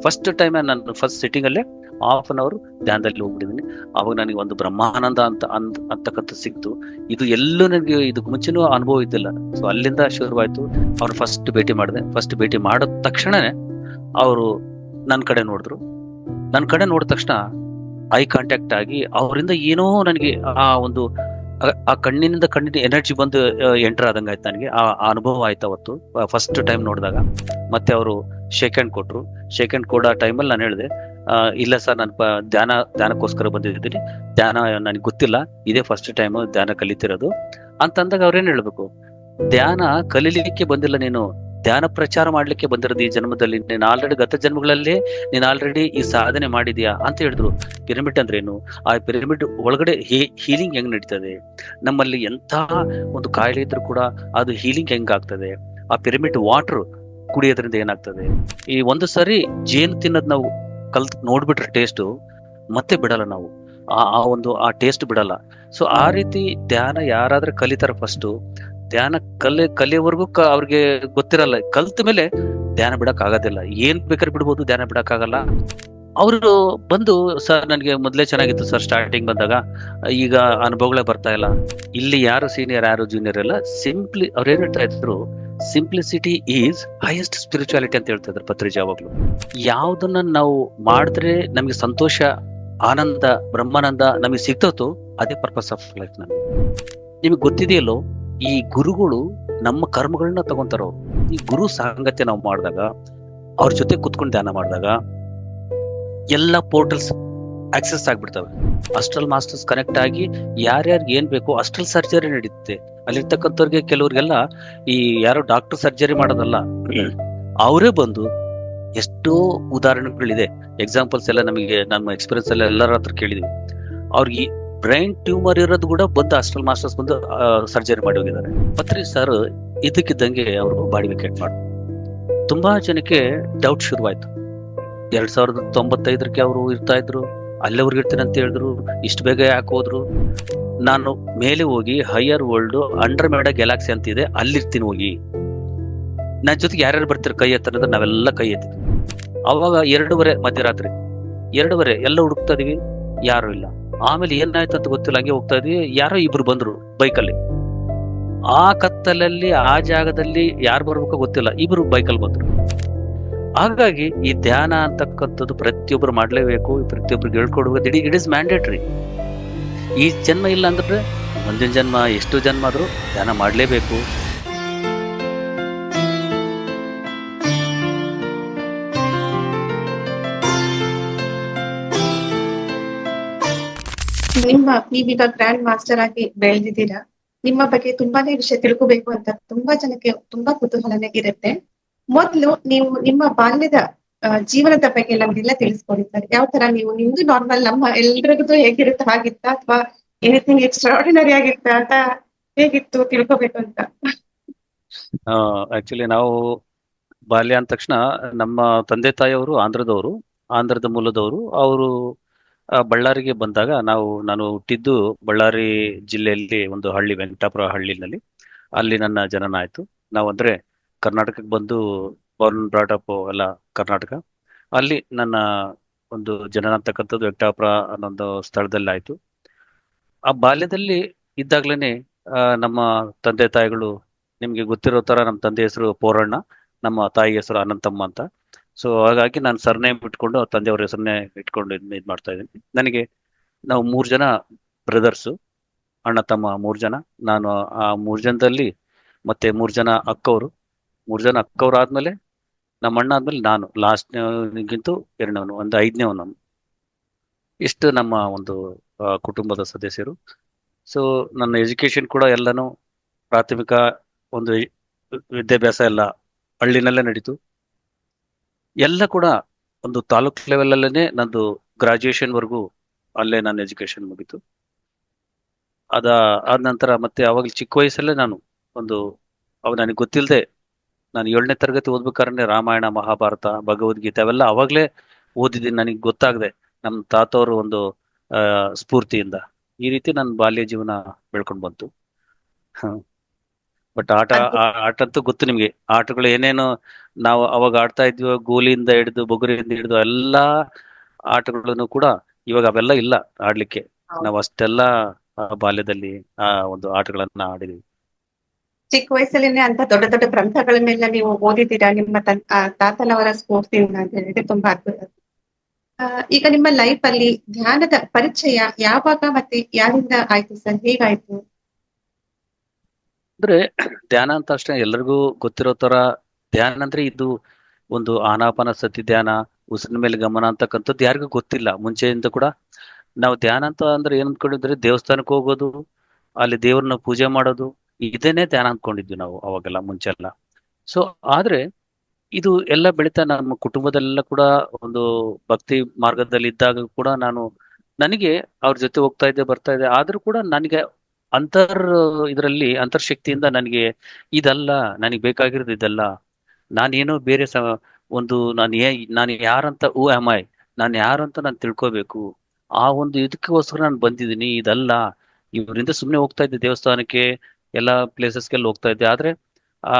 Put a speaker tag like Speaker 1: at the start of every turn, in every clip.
Speaker 1: First time ನಾನು first sitting ಅಲ್ಲೇ half an hour ಧ್ಯಾನದಲ್ಲಿ ಹೋಗ್ಬಿಟ್ಟಿದ್ದೀನಿ. ಅವಾಗ ನನಗೆ ಒಂದು ಬ್ರಹ್ಮಾನಂದ ಅಂತಕ್ಕಂಥ ಸಿಕ್ತು. ಇದು ಎಲ್ಲೂ ನನಗೆ ಇದಕ್ಕೆ ಮುಂಚೆನೂ ಅನುಭವ ಇದ್ದಿಲ್ಲ. ಸೊ ಅಲ್ಲಿಂದ ಶುರುವಾಯ್ತು. ಅವ್ರು ಫಸ್ಟ್ ಭೇಟಿ ಮಾಡಿದೆ. ಫಸ್ಟ್ ಭೇಟಿ ಮಾಡಿದ ತಕ್ಷಣನೇ ಅವರು ನನ್ನ ಕಡೆ ನೋಡಿದ್ರು. ನನ್ನ ಕಡೆ ನೋಡಿದ ತಕ್ಷಣ ಐ ಕಾಂಟ್ಯಾಕ್ಟ್ ಆಗಿ ಅವರಿಂದ ಏನೋ ನನಗೆ ಆ ಒಂದು ಆ ಕಣ್ಣಿನಿಂದ ಕಣ್ಣಿನ ಎನರ್ಜಿ ಬಂದು ಎಂಟರ್ ಆದಂಗೆ ಆಯ್ತು ನನಗೆ. ಆ ಅನುಭವ ಆಯ್ತು ಅವತ್ತು ಫಸ್ಟ್ ಟೈಮ್ ನೋಡಿದಾಗ. ಮತ್ತೆ ಅವರು ಶೇಕ್ ಹ್ಯಾಂಡ್ ಕೊಟ್ರು. ಶೇಕ್ ಹ್ಯಾಂಡ್ ಕೊಡೋ ಟೈಮಲ್ಲಿ ನಾನು ಹೇಳಿದೆ, ಇಲ್ಲ ಸರ್, ನಾನು ಧ್ಯಾನಕ್ಕೋಸ್ಕರ ಬಂದಿದ್ದೀನಿ, ಧ್ಯಾನ ನನಗೆ ಗೊತ್ತಿಲ್ಲ, ಇದೇ ಫಸ್ಟ್ ಟೈಮ್ ಧ್ಯಾನ ಕಲಿತಿರೋದು ಅಂತಂದಾಗ ಅವ್ರೇನ್ ಹೇಳ್ಬೇಕು, ಧ್ಯಾನ ಕಲೀಲಿಕ್ಕೆ ಬಂದಿಲ್ಲ ನೀನು, ಧ್ಯಾನ ಪ್ರಚಾರ ಮಾಡ್ಲಿಕ್ಕೆ ಬಂದಿರೋದು ಈ ಜನ್ಮದಲ್ಲಿ. ನೀನು ಆಲ್ರೆಡಿ ಗತ ಜನ್ಮಗಳಲ್ಲಿ ನೀನು ಆಲ್ರೆಡಿ ಈ ಸಾಧನೆ ಮಾಡಿದ್ಯಾ ಅಂತ ಹೇಳಿದ್ರು. ಪಿರಮಿಡ್ ಅಂದ್ರೆ ಏನು, ಆ ಪಿರಮಿಡ್ ಒಳಗಡೆ ಹೀಲಿಂಗ್ ಹೆಂಗ್ ನಡೀತದೆ, ನಮ್ಮಲ್ಲಿ ಎಂಥ ಒಂದು ಕಾಯಿಲೆ ಇದ್ರೂ ಕೂಡ ಅದು ಹೀಲಿಂಗ್ ಹೆಂಗ್ ಆಗ್ತದೆ, ಆ ಪಿರಮಿಡ್ ವಾಟರ್ ಕುಡಿಯೋದ್ರಿಂದ ಏನಾಗ್ತದೆ, ಈ ಒಂದು ಸರಿ ಜೇನು ತಿನ್ನೋದ್ ನಾವು ಕಲ್ತ್ ನೋಡ್ಬಿಟ್ರೆ ಟೇಸ್ಟು ಮತ್ತೆ ಬಿಡಲ್ಲ ನಾವು, ಆ ಟೇಸ್ಟ್ ಬಿಡಲ್ಲ. ಸೊ ಆ ರೀತಿ ಧ್ಯಾನ ಯಾರಾದ್ರೂ ಕಲಿತಾರ ಫಸ್ಟ್, ಧ್ಯಾನ ಕಲಿಯೋವರೆಗೂ ಅವ್ರಿಗೆ ಗೊತ್ತಿರಲ್ಲ. ಕಲ್ತ ಮೇಲೆ ಧ್ಯಾನ ಬಿಡಕ್ ಆಗೋದಿಲ್ಲ. ಏನ್ ಬೇಕಾದ್ರೆ ಬಿಡ್ಬೋದು, ಧ್ಯಾನ ಬಿಡಕ್ ಆಗಲ್ಲ. ಅವರು ಬಂದು, ಸರ್ ನನಗೆ ಮೊದ್ಲೇ ಚೆನ್ನಾಗಿತ್ತು ಸರ್ ಸ್ಟಾರ್ಟಿಂಗ್ ಬಂದಾಗ, ಈಗ ಅನುಭವಗಳೇ ಬರ್ತಾ ಇಲ್ಲ. ಇಲ್ಲಿ ಯಾರು ಸೀನಿಯರ್ ಯಾರು ಜೂನಿಯರ್ ಎಲ್ಲ, ಸಿಂಪ್ಲಿ ಅವ್ರು ಏನ್ ಹೇಳ್ತಾ ಇದ್ರು, ಸಿಂಪ್ಲಿಸಿಟಿ ಈಸ್ ಹೈಯೆಸ್ಟ್ ಸ್ಪಿರಿಚುಯಾಲಿಟಿ ಅಂತ ಹೇಳ್ತಾ ಇದ್ರು ಪತ್ರಿಜಿ ಯಾವಾಗ್ಲು. ಯಾವ್ದನ್ನ ನಾವು ಮಾಡಿದ್ರೆ ನಮ್ಗೆ ಸಂತೋಷ, ಆನಂದ, ಬ್ರಹ್ಮಾನಂದ ನಮಗೆ ಸಿಗ್ತೋ ಅದೇ ಪರ್ಪಸ್ ಆಫ್ ಲೈಫ್. ನಮ್ಗೆ ನಿಮಗೆ ಗೊತ್ತಿದೆಯಲ್ಲೋ, ಈ ಗುರುಗಳು ನಮ್ಮ ಕರ್ಮಗಳನ್ನ ತಗೊಂತಾರ. ಈ ಗುರು ಸಾಂಗತ್ಯ ನಾವು ಮಾಡಿದಾಗ, ಅವ್ರ ಜೊತೆ ಕುತ್ಕೊಂಡು ಧ್ಯಾನ ಮಾಡಿದಾಗ ಎಲ್ಲ portals access ಆಗ್ಬಿಡ್ತವೆ. Astral masters connect ಆಗಿ ಯಾರ್ಯಾರಿಗೆ ಏನ್ ಬೇಕು ಅಸ್ಟ್ರಲ್ ಸರ್ಜರಿ ನಡೀತೆ. ಅಲ್ಲಿರ್ತಕ್ಕಂಥವ್ರಿಗೆ ಕೆಲವ್ರಿಗೆಲ್ಲ ಈ ಯಾರೋ ಡಾಕ್ಟರ್ ಸರ್ಜರಿ ಮಾಡೋದಲ್ಲ, ಅವರೇ ಬಂದು, ಎಷ್ಟೋ ಉದಾಹರಣೆಗಳಿದೆ, ಎಕ್ಸಾಂಪಲ್ಸ್ ಎಲ್ಲ ನಮಗೆ ನಮ್ಮ ಎಕ್ಸ್ಪೀರಿಯನ್ಸ್ ಎಲ್ಲ ಎಲ್ಲರ ಹತ್ರ ಕೇಳಿದ್ವಿ. ಅವ್ರಿಗೆ ಬ್ರೈನ್ ಟ್ಯೂಮರ್ ಇರೋದು ಕೂಡ ಬಂದು ಅಸ್ಟ್ರಲ್ ಮಾಸ್ಟರ್ಸ್ ಬಂದು ಸರ್ಜರಿ ಮಾಡಿ ಹೋಗಿದ್ದಾರೆ. ಪತ್ರಿ ಸರ್ ಇದಕ್ಕಿದ್ದಂಗೆ ಅವರು ಬಾಡಿ ವಿಕೆಟ್ ಮಾಡಿ ತುಂಬಾ ಜನಕ್ಕೆ ಡೌಟ್ ಶುರುವಾಯ್ತು. 2095 ಅವರು ಇರ್ತಾ ಇದ್ರು, ಅಲ್ಲಿವರೆಗೆ ಇರ್ತೀನಿ ಅಂತ ಹೇಳಿದ್ರು, ಇಷ್ಟು ಬೇಗ ಯಾಕೆ ಹೋದ್ರು? ನಾನು ಮೇಲೆ ಹೋಗಿ ಹೈಯರ್ ವರ್ಲ್ಡ್ ಅಂಡರ್ ಮೇಡ ಗ್ಯಾಲಾಕ್ಸಿ ಅಂತಿದೆ, ಅಲ್ಲಿರ್ತೀನಿ ಹೋಗಿ, ನನ್ನ ಜೊತೆಗೆ ಯಾರ್ಯಾರು ಬರ್ತಾರೆ ಕೈ ಎತ್ತಂದ್ರೆ ನಾವೆಲ್ಲ ಕೈ ಎತ್ತಿದ್ವಿ. ಅವಾಗ 2:30 ಮಧ್ಯರಾತ್ರಿ 2:30 ಎಲ್ಲ ಹುಡುಕ್ತಾ ಇದೀವಿ, ಯಾರು ಇಲ್ಲ. ಆಮೇಲೆ ಏನಾಯ್ತು ಅಂತ ಗೊತ್ತಿಲ್ಲ, ಹಂಗೆ ಹೋಗ್ತಾ ಇದ್ವಿ, ಯಾರೋ ಇಬ್ರು ಬಂದ್ರು ಬೈಕಲ್ಲಿ. ಆ ಕತ್ತಲಲ್ಲಿ ಆ ಜಾಗದಲ್ಲಿ ಯಾರು ಬರ್ಬೇಕೋ ಗೊತ್ತಿಲ್ಲ, ಇಬ್ರು ಬೈಕಲ್ಲಿ ಬಂದ್ರು. ಹಾಗಾಗಿ ಈ ಧ್ಯಾನ ಅಂತಕ್ಕಂಥದ್ದು ಪ್ರತಿಯೊಬ್ಬರು ಮಾಡ್ಲೇಬೇಕು, ಪ್ರತಿಯೊಬ್ಬರಿಗೆ ಹೇಳ್ಕೊಡ್ಬೇಕು. It is mandatory. ಈ ಜನ್ಮ ಇಲ್ಲ ಅಂದ್ರೆ ಮುಂದಿನ ಜನ್ಮ, ಎಷ್ಟು ಜನ್ಮ ಆದ್ರೂ ಧ್ಯಾನ ಮಾಡ್ಲೇಬೇಕು.
Speaker 2: ನೀವೀಗ ಗ್ರ್ಯಾಂಡ್ ಮಾಸ್ಟರ್ ಆಗಿ ಬೆಳೆದಿದ್ದೀರಾ. ನಿಮ್ಮ ಬಗ್ಗೆ ತುಂಬಾನೇ ವಿಷಯ ತಿಳ್ಕೋಬೇಕು ಅಂತ ತುಂಬಾ ಜನಕ್ಕೆ ತುಂಬಾ ಕುತೂಹಲನೇ ಇರುತ್ತೆ. ಮೊದ್ಲು ನೀವು ನಿಮ್ಮ ಬಾಲ್ಯದ ಜೀವನದ ಬಗ್ಗೆ ನಮ್ಗೆಲ್ಲ ತಿಳಿಸ್ಕೊಡಿದ್ದಾರೆ. ಯಾವ ತರ ನೀವು, ನಿಮ್ದು ನಾರ್ಮಲ್ ನಮ್ಮ ಎಲ್ರಿಗೂ ಹೇಗಿರುತ್ತೆ ಹಾಗಿತ್ತ, ಅಥವಾ ಎನಿಥಿಂಗ್ ಎಕ್ಸ್ಟ್ರಾರ್ಡಿನರಿ ಆಗಿತ್ತ ಅಂತ ಹೇಗಿತ್ತು ತಿಳ್ಕೋಬೇಕು ಅಂತ.
Speaker 1: ಆಕ್ಚುಲಿ ನಾವು ಬಾಲ್ಯ ಅಂದ ತಕ್ಷಣ ನಮ್ಮ ತಂದೆ ತಾಯಿಯವರು ಆಂಧ್ರದ ಮೂಲದವರು. ಅವರು ಬಳ್ಳಾರಿಗೆ ಬಂದಾಗ ನಾನು ಹುಟ್ಟಿದ್ದು ಬಳ್ಳಾರಿ ಜಿಲ್ಲೆಯಲ್ಲಿ ಒಂದು ಹಳ್ಳಿ, ವೆಂಕಟಾಪುರ ಹಳ್ಳಿನಲ್ಲಿ. ಅಲ್ಲಿ ನನ್ನ ಜನನ ಆಯ್ತು. ನಾವು ಅಂದ್ರೆ ಕರ್ನಾಟಕಕ್ಕೆ ಬಂದು ಬಾರ್ನ್ ಬ್ರಾಟಪ್ ಎಲ್ಲ ಕರ್ನಾಟಕ. ಅಲ್ಲಿ ನನ್ನ ಒಂದು ಜನನ ಅಂತಕ್ಕಂಥದ್ದು ವೆಂಕಟಾಪುರ ಅನ್ನೊಂದು ಸ್ಥಳದಲ್ಲಿ ಆಯ್ತು. ಆ ಬಾಲ್ಯದಲ್ಲಿ ಇದ್ದಾಗ್ಲೇನೆ ನಮ್ಮ ತಂದೆ ತಾಯಿಗಳು, ನಿಮ್ಗೆ ಗೊತ್ತಿರೋ ತರ ನಮ್ಮ ತಂದೆ ಹೆಸರು ಪೋರಣ್ಣ, ನಮ್ಮ ತಾಯಿ ಹೆಸರು ಅನಂತಮ್ಮ ಅಂತ. ಸೊ ಹಾಗಾಗಿ ನಾನು ಸರ್ನೇಮ್ ಇಟ್ಕೊಂಡು ತಂದೆಯವ್ರ ಹೆಸರನ್ನೇ ಇಟ್ಕೊಂಡು ಇದು ಮಾಡ್ತಾ ಇದ್ದೀನಿ. ನಾವು 3 ಜನ ಬ್ರದರ್ಸು, ಅಣ್ಣ ತಮ್ಮ 3 ಜನ. ನಾನು ಆ 3 ಜನದಲ್ಲಿ ಮತ್ತೆ 3 ಜನ ಅಕ್ಕವರು. 3 ಜನ ಅಕ್ಕವ್ರು ಆದ್ಮೇಲೆ ನಮ್ಮ ಅಣ್ಣ ಆದ್ಮೇಲೆ ನಾನು ಲಾಸ್ಟ್ಗಿಂತೂ ಎರಡನೇವನು, ಒಂದು 5ನೇವನು. ಇಷ್ಟು ನಮ್ಮ ಒಂದು ಕುಟುಂಬದ ಸದಸ್ಯರು. ಸೊ ನನ್ನ ಎಜುಕೇಶನ್ ಕೂಡ ಎಲ್ಲನೂ ಪ್ರಾಥಮಿಕ ಒಂದು ವಿದ್ಯಾಭ್ಯಾಸ ಎಲ್ಲ ಹಳ್ಳಿನಲ್ಲೇ ನಡೀತು. ಎಲ್ಲ ಕೂಡ ಒಂದು ತಾಲೂಕ್ ಲೆವೆಲ್ ಅಲ್ಲೇನೆ ನಂದು ಗ್ರಾಜುಯೇಷನ್ ವರ್ಗೂ ಅಲ್ಲೇ ನನ್ನ ಎಜುಕೇಶನ್ ಮುಗೀತು. ಆದ ನಂತರ ಮತ್ತೆ ಅವಾಗ ಚಿಕ್ಕ ವಯಸ್ಸಲ್ಲೇ ನಾನು ಅವಾಗ ನನಗೆ ಗೊತ್ತಿಲ್ಲದೆ, ನಾನು 7ನೇ ತರಗತಿ ಓದ್ಬೇಕಾದ್ರೆ ರಾಮಾಯಣ, ಮಹಾಭಾರತ, ಭಗವದ್ಗೀತೆ ಅವೆಲ್ಲ ಅವಾಗಲೇ ಓದಿದ್ದೀನಿ. ನನಗೆ ಗೊತ್ತಾಗದೆ ನಮ್ಮ ತಾತವರು ಒಂದು ಸ್ಫೂರ್ತಿಯಿಂದ ಈ ರೀತಿ ನನ್ನ ಬಾಲ್ಯ ಜೀವನ ಬೆಳ್ಕೊಂಡು ಬಂತು. ಬಟ್ ಆಟ
Speaker 2: ಅದ್ಭುತ.
Speaker 1: ಆಟ ಅಂತೂ ಗೊತ್ತು ನಿಮ್ಗೆ. ಆಟಗಳು ಏನೇನು ನಾವು ಅವಾಗ ಆಡ್ತಾ ಇದ್ವಿ, ಗೋಲಿಯಿಂದ ಹಿಡಿದು ಬುಗುರಿಯಿಂದ ಹಿಡಿದು ಎಲ್ಲಾ ಆಟಗಳನ್ನು ಕೂಡ ಇವಾಗ ಅವೆಲ್ಲ ಇಲ್ಲ ಆಡ್ಲಿಕ್ಕೆ.
Speaker 2: ಹೌದು.
Speaker 1: ನಾವು ಅಷ್ಟೆಲ್ಲ ಬಾಲ್ಯದಲ್ಲಿ ಆ ಒಂದು ಆಟಗಳನ್ನ ಆಡಿದ್ವಿ.
Speaker 2: ಚಿಕ್ಕ ವಯಸ್ಸಲ್ಲಿನೇ ಅಂತ ದೊಡ್ಡ ದೊಡ್ಡ ಗ್ರಂಥಗಳನ್ನೆಲ್ಲ ನೀವು ಓದಿದ್ದೀರಾ ನಿಮ್ಮ ತಾತನವರ ಸ್ಫೂರ್ತಿಯಿಂದ ಅಂತ ಹೇಳಿದ್ರೆ ತುಂಬಾ ಅದ್ಭುತ. ಈಗ ನಿಮ್ಮ ಲೈಫ್ ಅಲ್ಲಿ ಧ್ಯಾನದ ಪರಿಚಯ ಯಾವಾಗ ಮತ್ತೆ ಯಾರಿಂದ ಆಯ್ತು ಸರ್, ಹೇಗಾಯ್ತು?
Speaker 1: ಅಂದ್ರೆ ಧ್ಯಾನ ಅಂತ ಅಷ್ಟೇ ಎಲ್ಲರಿಗೂ ಗೊತ್ತಿರೋ ತರ, ಧ್ಯಾನ ಅಂದ್ರೆ ಇದು ಒಂದು ಆನಾಪಾನ ಸತಿ ಧ್ಯಾನ, ಉಸಿರಿನ ಮೇಲೆ ಗಮನ ಅಂತಕ್ಕಂಥದ್ದು ಯಾರಿಗೂ ಗೊತ್ತಿಲ್ಲ ಮುಂಚೆಯಿಂದ ಕೂಡ. ನಾವು ಧ್ಯಾನ ಅಂತ ಅಂದ್ರೆ ಏನ್ ಅನ್ಕೊಂಡಿದ್ರೆ ದೇವಸ್ಥಾನಕ್ಕೆ ಹೋಗೋದು, ಅಲ್ಲಿ ದೇವ್ರನ್ನ ಪೂಜೆ ಮಾಡೋದು, ಇದೇನೆ ಧ್ಯಾನ ಅನ್ಕೊಂಡಿದ್ವಿ ನಾವು ಅವಾಗೆಲ್ಲ ಮುಂಚೆ ಎಲ್ಲ. ಸೊ ಆದ್ರೆ ಇದು ಎಲ್ಲ ಬೆಳೀತಾ ನಮ್ಮ ಕುಟುಂಬದಲ್ಲೆಲ್ಲ ಕೂಡ ಒಂದು ಭಕ್ತಿ ಮಾರ್ಗದಲ್ಲಿ ಇದ್ದಾಗ ಕೂಡ ನನಗೆ ಅವ್ರ ಜೊತೆ ಹೋಗ್ತಾ ಇದ್ದೆ ಬರ್ತಾ ಇದ್ದೆ, ಆದ್ರೂ ಕೂಡ ನನಗೆ ಅಂತರ್ ಇದರಲ್ಲಿ ಅಂತರ್ಶಕ್ತಿಯಿಂದ ನನಗೆ ಇದಲ್ಲ, ನನಗೆ ಬೇಕಾಗಿರೋದು ಇದಲ್ಲ, ನಾನೇನೋ ಬೇರೆ ಒಂದು ನಾನು ಯಾರಂತ ನಾನು ಯಾರು ಅಂತ ನಾನು ತಿಳ್ಕೋಬೇಕು, ಆ ಒಂದು ಇದಕ್ಕೋಸ್ಕರ ನಾನು ಬಂದಿದ್ದೀನಿ, ಇದಲ್ಲ. ಇವರಿಂದ ಸುಮ್ಮನೆ ಹೋಗ್ತಾ ಇದ್ದೆ ದೇವಸ್ಥಾನಕ್ಕೆ, ಎಲ್ಲ ಪ್ಲೇಸಸ್ಗೆಲ್ಲ ಹೋಗ್ತಾ ಇದ್ದೆ, ಆದ್ರೆ ಆ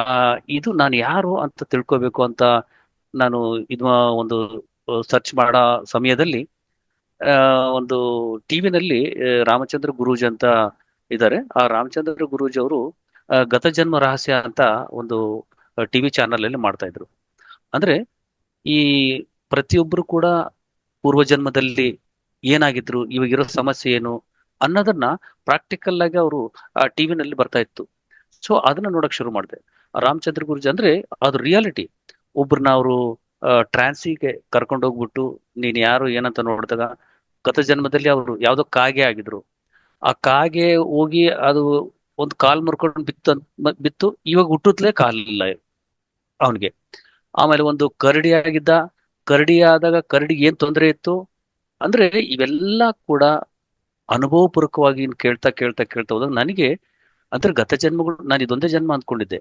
Speaker 1: ಇದು ನಾನು ಯಾರು ಅಂತ ತಿಳ್ಕೋಬೇಕು ಅಂತ ನಾನು ಇದು ಒಂದು ಸರ್ಚ್ ಮಾಡೋ ಸಮಯದಲ್ಲಿ ಆ ಒಂದು ಟಿವಿನಲ್ಲಿ ರಾಮಚಂದ್ರ ಗುರೂಜಿ ಅಂತ ಇದ್ದಾರೆ. ಆ ರಾಮಚಂದ್ರ ಗುರೂಜಿ ಅವರು ಗತ ಜನ್ಮ ರಹಸ್ಯ ಅಂತ ಒಂದು ಟಿವಿ ಚಾನಲ್ ಅಲ್ಲಿ ಮಾಡ್ತಾ ಇದ್ರು. ಅಂದ್ರೆ ಈ ಪ್ರತಿಯೊಬ್ಬರು ಕೂಡ ಪೂರ್ವ ಜನ್ಮದಲ್ಲಿ ಏನಾಗಿದ್ರು, ಇವಾಗಿರೋ ಸಮಸ್ಯೆ ಏನು ಅನ್ನೋದನ್ನ ಪ್ರಾಕ್ಟಿಕಲ್ ಆಗಿ ಅವರು ಆ ಟಿವಿನಲ್ಲಿ ಬರ್ತಾ ಇತ್ತು. ಸೊ ಅದನ್ನ ನೋಡಕ್ ಶುರು ಮಾಡಿದೆ. ರಾಮಚಂದ್ರ ಗುರೂಜಿ ಅಂದ್ರೆ ಅದು ರಿಯಾಲಿಟಿ. ಒಬ್ರನ್ನ ಅವರು ಟ್ರಾನ್ಸಿಗೆ ಕರ್ಕೊಂಡು ಹೋಗ್ಬಿಟ್ಟು ನೀನ್ ಯಾರು ಏನಂತ ನೋಡಿದಾಗ ಗತ ಜನ್ಮದಲ್ಲಿ ಅವರು ಯಾವ್ದೋ ಕಾಗೆ ಆಗಿದ್ರು. ಆ ಕಾಗೆ ಹೋಗಿ ಅದು ಒಂದು ಕಾಲ್ ಮುರ್ಕೊಂಡು ಬಿತ್ತು, ಇವಾಗ ಹುಟ್ಟುತ್ತಲೇ ಕಾಲಿಲ್ಲ ಅವನಿಗೆ. ಆಮೇಲೆ ಒಂದು ಕರಡಿ ಆಗಿದ್ದ, ಕರಡಿ ಆದಾಗ ಕರಡಿಗೆ ಏನ್ ತೊಂದರೆ ಇತ್ತು ಅಂದ್ರೆ ಇವೆಲ್ಲ ಕೂಡ ಅನುಭವಪೂರ್ವಕವಾಗಿ ಕೇಳ್ತಾ ಕೇಳ್ತಾ ಕೇಳ್ತಾ ಹೋದಾಗ ನನಗೆ ಅಂದ್ರೆ ಗತ ಜನ್ಮಗಳು ನಾನು ಇದೊಂದೇ ಜನ್ಮ ಅಂದ್ಕೊಂಡಿದ್ದೆ,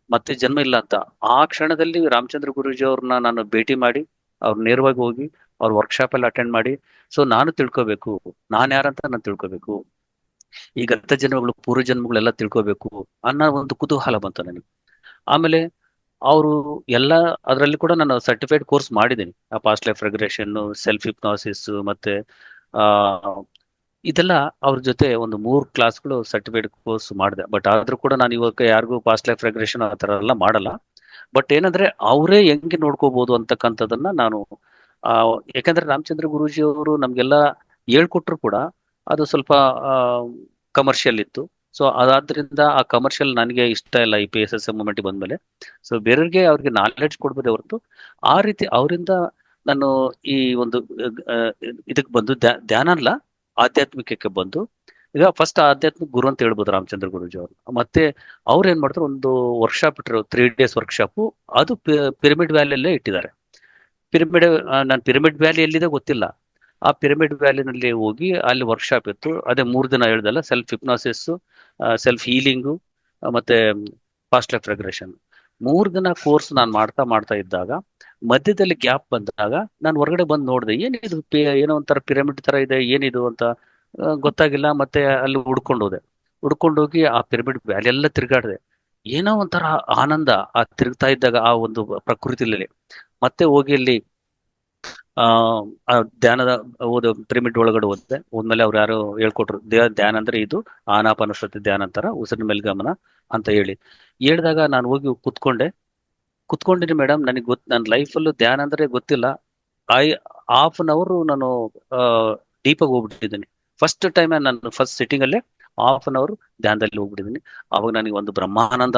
Speaker 1: ಮತ್ತೆ ಜನ್ಮ ಇಲ್ಲ ಅಂತ. ಆ ಕ್ಷಣದಲ್ಲಿ ರಾಮಚಂದ್ರ ಗುರೂಜಿ ಅವ್ರನ್ನ ನಾನು ಭೇಟಿ ಮಾಡಿ, ಅವ್ರು ನೇರವಾಗಿ ಹೋಗಿ ಅವ್ರ ವರ್ಕ್ಶಾಪ್ ಎಲ್ಲ ಅಟೆಂಡ್ ಮಾಡಿ, ಸೊ ನಾನು ತಿಳ್ಕೊಬೇಕು, ನಾನ್ ಯಾರಂತ ನಾನು ತಿಳ್ಕೊಬೇಕು, ಈ ಗತ ಜನ್ಮಗಳು ಪೂರ್ವ ಜನ್ಮಗಳೆಲ್ಲ ತಿಳ್ಕೊಬೇಕು ಅನ್ನೋ ಒಂದು ಕುತೂಹಲ ಬಂತು ನನಗೆ. ಆಮೇಲೆ ಅವರು ಎಲ್ಲ ಅದರಲ್ಲಿ ಕೂಡ ನಾನು ಸರ್ಟಿಫೈಡ್ ಕೋರ್ಸ್ ಮಾಡಿದ್ದೀನಿ, ಪಾಸ್ಟ್ ಲೈಫ್ ರೆಗ್ರೆಷನ್, ಸೆಲ್ಫ್ ಹಿಪ್ನಾಸಿಸ್, ಮತ್ತೆ ಆ ಇದೆಲ್ಲ ಅವ್ರ ಜೊತೆ ಒಂದು 3 ಕ್ಲಾಸ್ಗಳು ಸರ್ಟಿಫೈಡ್ ಕೋರ್ಸ್ ಮಾಡಿದೆ. ಬಟ್ ಆದ್ರೂ ಕೂಡ ನಾನು ಇವಾಗ ಯಾರಿಗೂ ಪಾಸ್ಟ್ ಲೈಫ್ ರೆಗ್ರೆಷನ್ ಆ ತರ ಎಲ್ಲ ಮಾಡಲ್ಲ. ಬಟ್ ಏನಂದ್ರೆ ಅವರೇ ಹೆಂಗೆ ನೋಡ್ಕೋಬಹುದು ಅಂತಕ್ಕಂಥದ್ದನ್ನ ನಾನು ಆ ಯಾಕಂದ್ರೆ ರಾಮಚಂದ್ರ ಗುರೂಜಿ ಅವರು ನಮ್ಗೆಲ್ಲ ಹೇಳ್ಕೊಟ್ರು ಕೂಡ ಅದು ಸ್ವಲ್ಪ ಕಮರ್ಷಿಯಲ್ ಇತ್ತು. ಸೊ ಅದಾದ್ರಿಂದ ಆ ಕಮರ್ಷಿಯಲ್ ನನಗೆ ಇಷ್ಟ ಇಲ್ಲ ಈ PSS ಮೂಮೆಂಟ್ ಬಂದ್ಮೇಲೆ. ಸೊ ಬೇರೆಯವ್ರಿಗೆ ಅವ್ರಿಗೆ ನಾಲೆಡ್ಜ್ ಕೊಡ್ಬೋದೇ ಹೊರತು ಆ ರೀತಿ ಅವರಿಂದ ನಾನು ಈ ಒಂದು ಇದಕ್ಕೆ ಬಂದು ಧ್ಯಾನ ಅಲ್ಲ, ಆಧ್ಯಾತ್ಮಿಕಕ್ಕೆ ಬಂದು ಈಗ ಫಸ್ಟ್ ಆಧ್ಯಾತ್ಮಿಕ ಗುರು ಅಂತ ಹೇಳ್ಬೋದು ರಾಮಚಂದ್ರ ಗುರೂಜಿ ಅವರು. ಮತ್ತೆ ಅವ್ರು ಏನ್ ಮಾಡ್ತಾರೆ, ಒಂದು ವರ್ಕ್ಶಾಪ್ ಇಟ್ಟರು, 3 days ವರ್ಕ್ಶಾಪ್. ಅದು ಪಿರಮಿಡ್ ವ್ಯಾಲಿಯಲ್ಲೇ ಇಟ್ಟಿದ್ದಾರೆ. ಪಿರಮಿಡ್ ನಾನು ಪಿರಮಿಡ್ ವ್ಯಾಲಿ ಎಲ್ಲಿದೆ ಗೊತ್ತಿಲ್ಲ, ಆ ಪಿರಮಿಡ್ ವ್ಯಾಲಿನಲ್ಲಿ ಹೋಗಿ ಅಲ್ಲಿ ವರ್ಕ್ಶಾಪ್ ಇತ್ತು. ಅದೇ 3 ದಿನ ಹೇಳ್ದಲ್ಲ, ಸೆಲ್ಫ್ ಹಿಪ್ನಾಸಿಸ್, ಸೆಲ್ಫ್ ಹೀಲಿಂಗು, ಮತ್ತೆ ಫಾಸ್ಟ್ ಲೈಫ್ ರೆಗ್ರೆಷನ್. 3 ದಿನ ಕೋರ್ಸ್ ನಾನು ಮಾಡ್ತಾ ಮಾಡ್ತಾ ಇದ್ದಾಗ ಮಧ್ಯದಲ್ಲಿ ಗ್ಯಾಪ್ ಬಂದಾಗ ನಾನು ಹೊರಗಡೆ ಬಂದು ನೋಡಿದೆ, ಏನಿದು ಏನೋ ಒಂಥರ ಪಿರಮಿಡ್ ತರ ಇದೆ, ಏನಿದು ಅಂತ ಗೊತ್ತಾಗಿಲ್ಲ. ಮತ್ತೆ ಅಲ್ಲಿ ಹುಡ್ಕೊಂಡೋಗಿ ಆ ಪಿರಮಿಡ್ ವ್ಯಾಲಿ ಎಲ್ಲ ತಿರ್ಗಾಡಿದೆ. ಏನೋ ಒಂಥರ ಆನಂದ ಆ ತಿರುಗ್ತಾ ಇದ್ದಾಗ ಆ ಒಂದು ಪ್ರಕೃತಿಯಲ್ಲಿ. ಮತ್ತೆ ಹೋಗಿ ಅಲ್ಲಿ ಆ ಧ್ಯಾನದ ಪಿರಮಿಡ್ ಒಳಗಡೆ ಹೋದ್ಮೇಲೆ ಅವ್ರು ಯಾರು ಹೇಳ್ಕೊಟ್ರು, ಧ್ಯಾನ ಅಂದ್ರೆ ಇದು ಆನಾಪಾನಸತಿ ಧ್ಯಾನ ಅಂತಾರ, ಉಸಿರಿನ ಮೇಲೆ ಗಮನ ಅಂತ ಹೇಳಿದಾಗ ನಾನು ಹೋಗಿ ಕುತ್ಕೊಂಡಿನಿ ಮೇಡಮ್. ನನಗೆ ನನ್ನ ಲೈಫಲ್ಲೂ ಧ್ಯಾನ ಅಂದ್ರೆ ಗೊತ್ತಿಲ್ಲ. half an hour ನಾನು ಡೀಪಾಗಿ ಹೋಗ್ಬಿಟ್ಟಿದ್ದೀನಿ. ಫಸ್ಟ್ ಟೈಮ್ ನಾನು ಫಸ್ಟ್ ಸಿಟ್ಟಿಂಗ್ ಅಲ್ಲೇ half an hour ಧ್ಯಾನದಲ್ಲಿ ಹೋಗ್ಬಿಟ್ಟಿದ್ದೀನಿ. ಅವಾಗ ನನಗೆ ಒಂದು ಬ್ರಹ್ಮಾನಂದ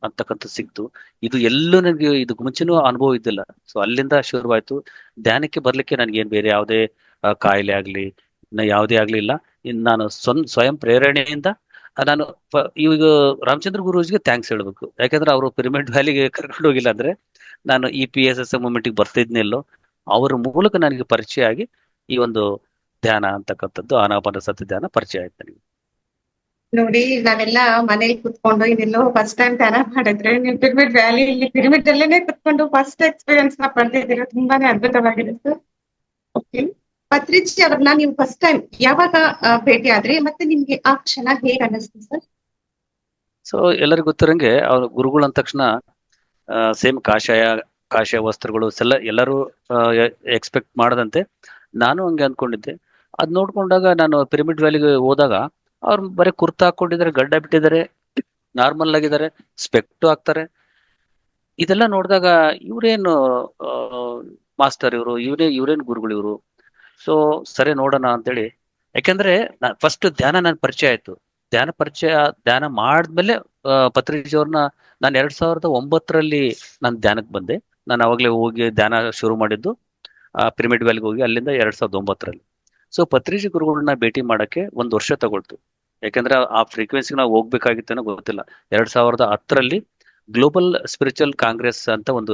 Speaker 1: ಅಂತಕ್ಕಂಥ ಸಿಕ್ತು. ಇದು ಎಲ್ಲೂ ನನಗೆ ಇದಕ್ಕೆ ಮುಂಚೆನೂ ಅನುಭವ ಇದ್ದಿಲ್ಲ. ಸೊ ಅಲ್ಲಿಂದ ಶುರುವಾಯ್ತು. ಧ್ಯಾನಕ್ಕೆ ಬರ್ಲಿಕ್ಕೆ ನನಗೇನು ಬೇರೆ ಯಾವುದೇ ಕಾಯಿಲೆ ಆಗ್ಲಿ ಯಾವುದೇ ಆಗ್ಲಿಲ್ಲ. ನಾನು ಸ್ವಯಂ ಪ್ರೇರಣೆಯಿಂದ ನಾನು ಈಗ ರಾಮಚಂದ್ರ ಗುರೂಜಿಗೆ ಥ್ಯಾಂಕ್ಸ್ ಹೇಳ್ಬೇಕು. ಯಾಕಂದ್ರೆ ಅವರು ಪಿರಮಿಡ್ ವ್ಯಾಲಿಗೆ ಕರ್ಕೊಂಡು ಹೋಗಿಲ್ಲ ಅಂದ್ರೆ ನಾನು ಈ PSS ಮೂಮೆಂಟ್ಗೆ ಬರ್ತಿದ್ನಿಲ್ಲೋ. ಅವರ ಮೂಲಕ ನನಗೆ ಪರಿಚಯ ಆಗಿ ಈ ಒಂದು ಧ್ಯಾನ ಅಂತಕ್ಕಂಥದ್ದು, ಆನಾಪಾನಸತಿ ಧ್ಯಾನ ಪರಿಚಯ ಆಯ್ತು ನನಗೆ.
Speaker 2: ನೋಡಿ, ನಾವೆಲ್ಲ ಮನೇಲಿ ಕುತ್ಕೊಂಡು ಇದೆಲ್ಲೋ ಫಸ್ಟ್ ಟೈಮ್ ಧ್ಯಾನ ಮಾಡಿದ್ರೆ, ನೀವು ಪಿರಮಿಡ್ ವ್ಯಾಲಿ ಇಲ್ಲಿ ಪಿರಮಿಡ್ ಅಲ್ಲೇನೆ ಕುತ್ಕೊಂಡು ಫಸ್ಟ್ ಎಕ್ಸ್ಪೀರಿಯನ್ಸ್ ನ ಪಡೆದಿದ್ದೀರಾ. ತುಂಬಾನೇ ಅದ್ಭುತವಾಗಿದೆ ಸರ್. ಓಕೆ, ಪತ್ರಿಜಿ ಅವ್ರನ್ನ ನೀವು ಫಸ್ಟ್ ಟೈಮ್ ಯಾವಾಗ ಭೇಟಿ ಆದ್ರಿ, ಮತ್ತೆ ನಿಮ್ಗೆ ಆ ಕ್ಷಣ ಹೇಗ್ ಅನ್ನಿಸ್ತು ಸರ್?
Speaker 1: ಸೊ ಎಲ್ಲರಿಗೂ ಗೊತ್ತಿರಂಗೆ ಅವ್ರ ಗುರುಗಳು ಅಂದ ತಕ್ಷಣ ಸೇಮ್ ಕಾಷಾಯ ವಸ್ತ್ರಗಳು ಎಲ್ಲರೂ ಎಕ್ಸ್ಪೆಕ್ಟ್ ಮಾಡದಂತೆ ನಾನು ಹಂಗೆ ಅನ್ಕೊಂಡಿದ್ದೆ. ಅದ್ ನೋಡ್ಕೊಂಡಾಗ ನಾನು ಪಿರಮಿಡ್ ವ್ಯಾಲಿಗೆ ಹೋದಾಗ ಅವ್ರು ಬರೀ ಕುರ್ತಾ ಹಾಕೊಂಡಿದ್ದಾರೆ, ಗಡ್ಡ ಬಿಟ್ಟಿದ್ದಾರೆ, ನಾರ್ಮಲ್ ಆಗಿದ್ದಾರೆ, ಸ್ಪೆಕ್ಟು ಹಾಕ್ತಾರೆ. ಇದೆಲ್ಲ ನೋಡಿದಾಗ ಇವ್ರೇನು ಮಾಸ್ಟರ್ ಇವ್ರೇನ್ ಗುರುಗಳು ಇವರು. ಸೊ ಸರಿ ನೋಡೋಣ ಅಂತೇಳಿ, ಯಾಕಂದ್ರೆ ಫಸ್ಟ್ ನನ್ ಪರಿಚಯ ಆಯ್ತು. ಧ್ಯಾನ ಮಾಡಿದ್ಮೇಲೆ ಪತ್ರಿಜಿ ಅವ್ರನ್ನ ನಾನು 2009ರಲ್ಲಿ ನಾನು ಧ್ಯಾನಕ್ಕೆ ಬಂದೆ. ನಾನು ಅವಾಗ್ಲೇ ಹೋಗಿ ಧ್ಯಾನ ಶುರು ಮಾಡಿದ್ದು ಪಿರಮಿಡ್ ವ್ಯಾಲಿಗೆ ಹೋಗಿ, ಅಲ್ಲಿಂದ 2009ರಲ್ಲಿ. ಸೊ ಪತ್ರಿಜಿ ಗುರುಗಳನ್ನ ಭೇಟಿ ಮಾಡಕ್ಕೆ 1 ವರ್ಷ ತಗೊಳ್ತು. ಯಾಕಂದ್ರೆ ಆ ಫ್ರೀಕ್ವೆನ್ಸಿಗೆ ನಾವು ಹೋಗ್ಬೇಕಾಗಿತ್ತೇನೋ ಗೊತ್ತಿಲ್ಲ. 2010ರಲ್ಲಿ ಗ್ಲೋಬಲ್ ಸ್ಪಿರಿಚುವಲ್ ಕಾಂಗ್ರೆಸ್ ಅಂತ ಒಂದು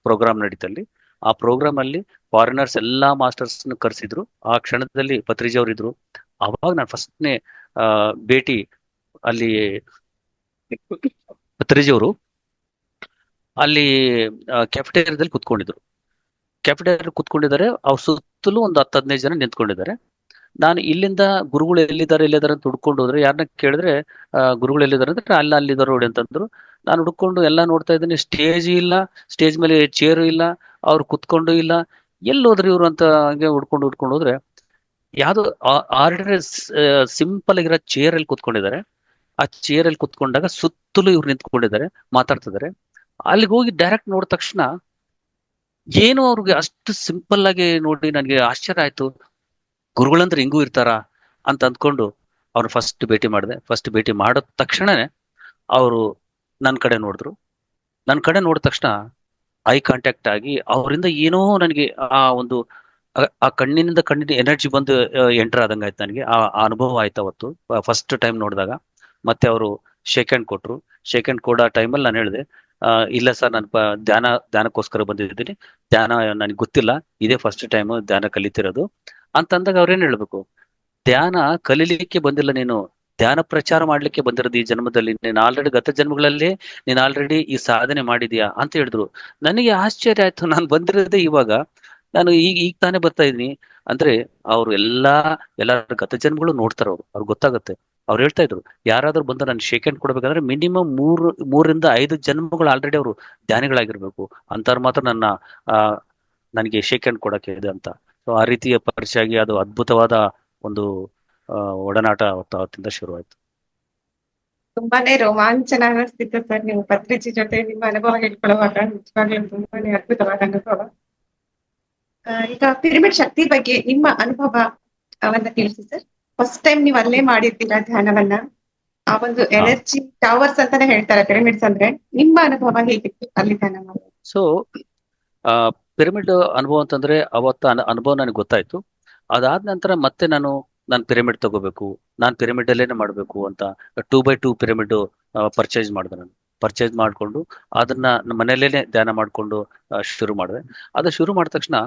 Speaker 1: ಪ್ರೋಗ್ರಾಮ್ ನಡೀತಲ್ಲಿ. ಆ ಪ್ರೋಗ್ರಾಮ್ ಅಲ್ಲಿ ಫಾರಿನರ್ಸ್ ಎಲ್ಲಾ ಮಾಸ್ಟರ್ಸ್ ಕರೆಸಿದ್ರು. ಆ ಕ್ಷಣದಲ್ಲಿ ಪತ್ರಿಜಿ ಅವರು ಇದ್ರು. ಅವಾಗ ನಾನು ಫಸ್ಟ್ನೇ ಭೇಟಿ ಅಲ್ಲಿ ಪತ್ರಿಜಿ ಅವರು ಅಲ್ಲಿ ಕ್ಯಾಫೆಟೇರಿಯಾದಲ್ಲಿ ಕುತ್ಕೊಂಡಿದ್ರು. ಕ್ಯಾಫೆಟೇರಿಯಾ ಕುತ್ಕೊಂಡಿದ್ದಾರೆ. ಅವ್ರ ಸುತ್ತಲೂ ಒಂದು 10-15 ಜನ ನಿಂತ್ಕೊಂಡಿದ್ದಾರೆ. ನಾನು ಇಲ್ಲಿಂದ ಗುರುಗಳು ಎಲ್ಲಿದ್ದಾರೆ ಅಂತ ಹುಡ್ಕೊಂಡು ಹೋದ್ರೆ, ಯಾರನ್ನ ಕೇಳಿದ್ರೆ ಗುರುಗಳು ಎಲ್ಲಿದ್ದಾರೆ ಅಂದ್ರೆ ಅಲ್ಲಿದ್ದಾರೆ ನೋಡಿ ಅಂತಂದ್ರು. ನಾನು ಹುಡ್ಕೊಂಡು ಎಲ್ಲ ನೋಡ್ತಾ ಇದ್ದೀನಿ, ಸ್ಟೇಜ್ ಇಲ್ಲ, ಸ್ಟೇಜ್ ಮೇಲೆ ಚೇರು ಇಲ್ಲ, ಅವ್ರು ಕುತ್ಕೊಂಡು ಇಲ್ಲ. ಎಲ್ಲಿ ಹೋದ್ರಿ ಇವ್ರು ಅಂತ ಹಂಗೆ ಹುಡ್ಕೊಂಡು ಹೋದ್ರೆ ಯಾವ್ದೋ ಆರ್ಡಿನರಿ ಸಿಂಪಲ್ ಆಗಿರೋ ಚೇರ್ ಅಲ್ಲಿ ಕುತ್ಕೊಂಡಿದ್ದಾರೆ. ಆ ಚೇರ್ ಅಲ್ಲಿ ಕುತ್ಕೊಂಡಾಗ ಸುತ್ತಲೂ ಇವ್ರು ನಿಂತ್ಕೊಂಡಿದ್ದಾರೆ, ಮಾತಾಡ್ತಿದ್ದಾರೆ. ಅಲ್ಲಿಗೆ ಹೋಗಿ ಡೈರೆಕ್ಟ್ ನೋಡಿದ ತಕ್ಷಣ ಏನು ಅವ್ರಿಗೆ ಅಷ್ಟು ಸಿಂಪಲ್ ಆಗಿ ನೋಡಿ ನನಗೆ ಆಶ್ಚರ್ಯ ಆಯ್ತು. ಗುರುಗಳಂದ್ರೆ ಹಿಂಗೂ ಇರ್ತಾರಾ ಅಂತ ಅಂದ್ಕೊಂಡು ಅವ್ರನ್ನ ಫಸ್ಟ್ ಭೇಟಿ ಮಾಡಿದೆ. ಫಸ್ಟ್ ಭೇಟಿ ಮಾಡಿದ ತಕ್ಷಣನೇ ಅವರು ನನ್ನ ಕಡೆ ನೋಡಿದ್ರು. ನನ್ನ ಕಡೆ ನೋಡಿದ ತಕ್ಷಣ ಐ ಕಾಂಟ್ಯಾಕ್ಟ್ ಆಗಿ ಅವರಿಂದ ಏನೋ ನನಗೆ ಆ ಕಣ್ಣಿನಿಂದ ಎನರ್ಜಿ ಬಂದು ಎಂಟರ್ ಆದಂಗೆ ಆಯ್ತು ನನಗೆ. ಆ ಅನುಭವ ಆಯ್ತು ಅವತ್ತು ಫಸ್ಟ್ ಟೈಮ್ ನೋಡಿದಾಗ. ಮತ್ತೆ ಅವರು ಶೇಕ್ ಹ್ಯಾಂಡ್ ಕೊಟ್ರು. ಶೇಕ್ ಹ್ಯಾಂಡ್ ಕೊಡೋ ಟೈಮಲ್ಲಿ ನಾನು ಹೇಳಿದೆ, ಇಲ್ಲ ಸರ್, ನಾನು ಧ್ಯಾನಕ್ಕೋಸ್ಕರ ಬಂದಿದ್ದೀನಿ, ಧ್ಯಾನ ನನಗೆ ಗೊತ್ತಿಲ್ಲ, ಇದೇ ಫಸ್ಟ್ ಟೈಮ್ ಧ್ಯಾನ ಕಲಿತಿರೋದು ಅಂತಂದಾಗ ಅವ್ರೇನ್ ಹೇಳ್ಬೇಕು, ಧ್ಯಾನ ಕಲೀಲಿಕ್ಕೆ ಬಂದಿಲ್ಲ ನೀನು, ಧ್ಯಾನ ಪ್ರಚಾರ ಮಾಡ್ಲಿಕ್ಕೆ ಬಂದಿರೋದು ಈ ಜನ್ಮದಲ್ಲಿ. ನೀನು ಆಲ್ರೆಡಿ ಗತ ಜನ್ಮಗಳಲ್ಲಿ ನೀನು ಆಲ್ರೆಡಿ ಈ ಸಾಧನೆ ಮಾಡಿದ್ಯಾ ಅಂತ ಹೇಳಿದ್ರು. ನನಗೆ ಆಶ್ಚರ್ಯ ಆಯ್ತು. ನಾನು ಬಂದಿರೋದೇ ಇವಾಗ, ನಾನು ಈಗ ತಾನೇ ಬರ್ತಾ ಇದೀನಿ ಅಂದ್ರೆ ಅವ್ರು ಎಲ್ಲರ ಗತ ಜನ್ಮಗಳು ನೋಡ್ತಾರ. ಅವ್ರಿಗೆ ಗೊತ್ತಾಗುತ್ತೆ. ಅವ್ರು ಹೇಳ್ತಾ ಇದ್ರು, ಯಾರಾದ್ರೂ ಬಂದು ನಾನು ಶೇಕ್ ಹ್ಯಾಂಡ್ ಕೊಡ್ಬೇಕಂದ್ರೆ ಮಿನಿಮಮ್ 3-5 ಜನ್ಮಗಳು ಆಲ್ರೆಡಿ ಅವರು ಧ್ಯಾನಿಗಳಾಗಿರ್ಬೇಕು ಅಂತವ್ರು ಮಾತ್ರ ನನಗೆ ಶೇಕ್ ಹ್ಯಾಂಡ್ ಕೊಡಕ್ಕೆ ಇದೆ ಅಂತ. ಸೊ ಆ ರೀತಿಯ ಪರಿಚಯ ಆಗಿ ಅದು ಅದ್ಭುತವಾದ ಒಂದು ಒಡನಾಟ ಅವತ್ತಿಂದ ಶುರುವಾಯ್ತು.
Speaker 2: ತುಂಬಾನೇ ರೋಮಾಂಚನ ಅನಿಸ್ತಿತ್ತು ಸರ್, ನೀವು ಪತ್ರಿಜಿ ಜೊತೆ ನಿಮ್ಮ ಅನುಭವ ಹೇಳ್ಕೊಳ್ಳುವಾಗ. ನಿಜವಾಗ್ಲೂ ತುಂಬಾನೇ ಅದ್ಭುತವಾದ ಅನುಭವ. ಈಗ ಪಿರಮಿಡ್ ಶಕ್ತಿ ಬಗ್ಗೆ ನಿಮ್ಮ ಅನುಭವವನ್ನ ತಿಳಿಸಿ ಸರ್. ಫಸ್ಟ್ ಟೈಮ್ ನೀವು ಅಲ್ಲೇ ಮಾಡಿರ್ತೀರಾ ಧ್ಯಾನವನ್ನ. ಆ ಒಂದು ಎನರ್ಜಿ ಟವರ್ಸ್ ಅಂತಾನೆ ಹೇಳ್ತಾರೆ ಪಿರಮಿಡ್ಸ್ ಅಂದ್ರೆ. ನಿಮ್ಮ ಅನುಭವ ಹೇಗಿತ್ತು ಅಲ್ಲಿ ಧ್ಯಾನ ಮಾಡೋದು?
Speaker 1: ಸೊ ಪಿರಮಿಡ್ ಅನುಭವ ಅಂತಂದ್ರೆ ಅವತ್ತ ಅನುಭವ ನನಗೆ ಗೊತ್ತಾಯ್ತು. ಅದಾದ ನಂತರ ಮತ್ತೆ ನಾನು ಪಿರಮಿಡ್ ತಗೋಬೇಕು, ನಾನು ಪಿರಮಿಡ್ ಅಲ್ಲೇನೆ ಮಾಡ್ಬೇಕು ಅಂತ 2x2 ಪಿರಮಿಡ್ ಪರ್ಚೇಸ್ ಮಾಡಿದೆ. ನಾನು ಪರ್ಚೇಸ್ ಮಾಡ್ಕೊಂಡು ಅದನ್ನ ನಮ್ಮ ಮನೆಯಲ್ಲೇನೆ ಧ್ಯಾನ ಮಾಡ್ಕೊಂಡು ಶುರು ಮಾಡಿದೆ. ಅದು ಶುರು ಮಾಡಿದ ತಕ್ಷಣ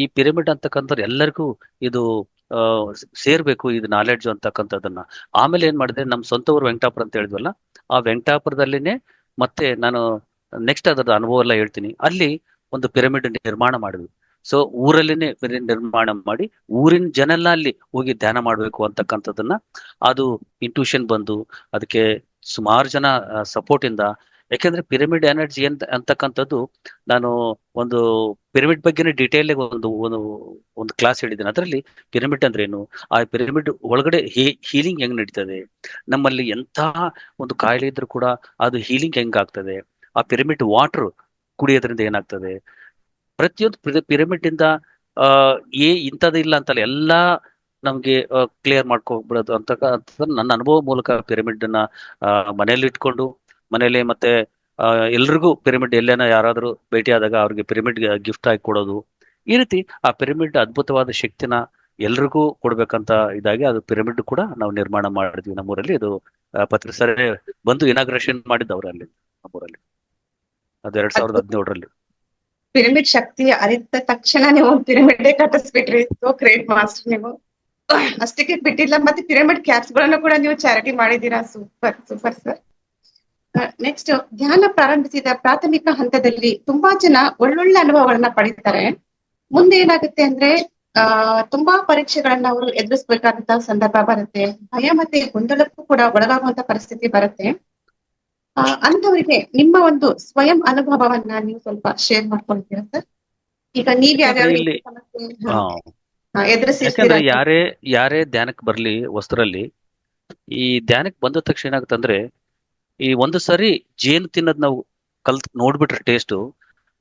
Speaker 1: ಈ ಪಿರಮಿಡ್ ಅಂತಕ್ಕಂಥದ್ದು ಎಲ್ಲರಿಗೂ ಇದು ಸೇರ್ಬೇಕು, ಇದು ನಾಲೆಡ್ಜ್ ಅಂತಕ್ಕಂಥದ್ದನ್ನ. ಆಮೇಲೆ ಏನ್ ಮಾಡಿದೆ, ನಮ್ಮ ಸ್ವಂತ ಊರು ವೆಂಕಟಾಪುರ ಅಂತ ಹೇಳಿದ್ವಲ್ಲ, ಆ ವೆಂಕಟಾಪುರದಲ್ಲಿನೇ ಮತ್ತೆ ನಾನು ನೆಕ್ಸ್ಟ್ ಅದರ ಅನುಭವ ಎಲ್ಲ ಹೇಳ್ತೀನಿ. ಅಲ್ಲಿ ಒಂದು ಪಿರಮಿಡ್ ನಿರ್ಮಾಣ ಮಾಡಿದ್ವಿ. ಸೊ ಊರಲ್ಲಿನೇ ನಿರ್ಮಾಣ ಮಾಡಿ ಊರಿನ ಜನ ಎಲ್ಲ ಅಲ್ಲಿ ಹೋಗಿ ಧ್ಯಾನ ಮಾಡ್ಬೇಕು ಅಂತಕ್ಕಂಥದ್ದನ್ನ, ಅದು ಇಂಟ್ಯೂಷನ್ ಬಂದು ಅದಕ್ಕೆ ಸುಮಾರು ಜನ ಸಪೋರ್ಟ್ ಇಂದ. ಯಾಕೆಂದ್ರೆ ಪಿರಮಿಡ್ ಎನರ್ಜಿ ಅಂತಕ್ಕಂಥದ್ದು, ನಾನು ಒಂದು ಪಿರಮಿಡ್ ಬಗ್ಗೆನೇ ಡೀಟೇಲ್ ಒಂದು ಕ್ಲಾಸ್ ಹೇಳಿದ್ದೀನಿ. ಅದರಲ್ಲಿ ಪಿರಮಿಡ್ ಅಂದ್ರೆ ಏನು, ಆ ಪಿರಮಿಡ್ ಒಳಗಡೆ ಹೀಲಿಂಗ್ ಹೆಂಗ್ ನಡೀತದೆ, ನಮ್ಮಲ್ಲಿ ಎಂತ ಒಂದು ಕಾಯಿಲೆ ಇದ್ರೂ ಕೂಡ ಅದು ಹೀಲಿಂಗ್ ಹೆಂಗ್ ಆಗ್ತದೆ, ಆ ಪಿರಮಿಡ್ ವಾಟರ್ ಕುಡಿಯೋದ್ರಿಂದ ಏನಾಗ್ತದೆ, ಪ್ರತಿಯೊಂದು ಪಿರಮಿಡ್ ಇಂದ ಇಂಥದಿಲ್ಲ ಅಂತಲ್ಲ, ಎಲ್ಲಾ ನಮ್ಗೆ ಕ್ಲಿಯರ್ ಮಾಡ್ಕೊಬಿಡೋದು ಅಂತ ನನ್ನ ಅನುಭವ ಮೂಲಕ ಪಿರಮಿಡ್ ನ ಮನೆಯಲ್ಲಿ ಇಟ್ಕೊಂಡು, ಮನೇಲಿ ಮತ್ತೆ ಎಲ್ರಿಗೂ ಪಿರಮಿಡ್ ಎಲ್ಲೇನ ಯಾರಾದ್ರೂ ಭೇಟಿ ಆದಾಗ ಅವ್ರಿಗೆ ಪಿರಮಿಡ್ ಗಿಫ್ಟ್ ಆಗಿ ಕೊಡೋದು. ಈ ರೀತಿ ಆ ಪಿರಮಿಡ್ ಅದ್ಭುತವಾದ ಶಕ್ತಿನ ಎಲ್ರಿಗೂ ಕೊಡ್ಬೇಕಂತ ಇದಾಗಿ ಅದು ಪಿರಮಿಡ್ ಕೂಡ ನಾವು ನಿರ್ಮಾಣ ಮಾಡಿದ್ವಿ ನಮ್ಮೂರಲ್ಲಿ. ಇದು ಸರಿ ಬಂದು ಇನಾಗ್ರೇಷನ್ ಮಾಡಿದ್ದು ಅವರಲ್ಲಿ ನಮ್ಮೂರಲ್ಲಿ, ಅದು 2017ರಲ್ಲಿ.
Speaker 2: ಪಿರಮಿಡ್ ಶಕ್ತಿ ಅರಿತ ತಕ್ಷಣ ನೀವು ಪಿರಮಿಡ್ ಕಟ್ಟಿಸ್ಬಿಟ್ರಿ. ಸೋ ಗ್ರೇಟ್ ಮಾಸ್ಟರ್ ನೀವು. ಅಷ್ಟಕ್ಕೆ ಬಿಟ್ಟಿಲ್ಲ, ಮತ್ತೆ ಪಿರಮಿಡ್ ಕ್ಯಾಪ್ಸ್ ಗಳನ್ನು ಕೂಡ ನೀವು ಚಾರಿಟಿ ಮಾಡಿದೀರಾ. Super super sir. ನೆಕ್ಸ್ಟ್, ಧ್ಯಾನ ಪ್ರಾರಂಭಿಸಿದ ಪ್ರಾಥಮಿಕ ಹಂತದಲ್ಲಿ ತುಂಬಾ ಜನ ಒಳ್ಳೊಳ್ಳೆ ಅನುಭವಗಳನ್ನ ಪಡೀತಾರೆ. ಮುಂದೆ ಏನಾಗುತ್ತೆ ಅಂದ್ರೆ ತುಂಬಾ ಪರೀಕ್ಷೆಗಳನ್ನ ಅವರು ಎದುರಿಸಬೇಕಾದಂತಹ ಸಂದರ್ಭ ಬರುತ್ತೆ. ಭಯ ಮತ್ತೆ ಗೊಂದಲಕ್ಕೂ ಕೂಡ ಒಳಗಾಗುವಂತ ಪರಿಸ್ಥಿತಿ ಬರುತ್ತೆ. ಅಂತವರಿಗೆ ನಿಮ್ಮ ಒಂದು ಸ್ವಯಂ ಅನುಭವವನ್ನ ನೀವು ಸ್ವಲ್ಪ ಶೇರ್ ಮಾಡ್ಕೊಳ್ತೀರಾ ಸರ್? ಈಗ ನೀವ್
Speaker 1: ಯಾಕಂದ್ರೆ
Speaker 2: ಯಾವ್ಯಾವ
Speaker 1: ಇಲ್ಲಿ
Speaker 2: ರೀತಿ ಸಮಸ್ಯೆ
Speaker 1: ಆ,
Speaker 2: ಎದುರಿಸಿರ್ತೀರಾ
Speaker 1: ಯಾಕಂದ್ರೆ
Speaker 2: ಸರ್?
Speaker 1: ಯಾರೇ ಧ್ಯಾನಕ್ಕೆ ಬರ್ಲಿ ಹೊಸರಲ್ಲಿ, ಈ ಧ್ಯಾನಕ್ಕೆ ಬಂದ ತಕ್ಷಣ ಏನಾಗುತ್ತಂದ್ರೆ, ಈ ಒಂದು ಸರಿ ಜೇನು ತಿನ್ನೋದ್ ನಾವು ಕಲ್ತ್ ನೋಡ್ಬಿಟ್ರೆ ಟೇಸ್ಟ್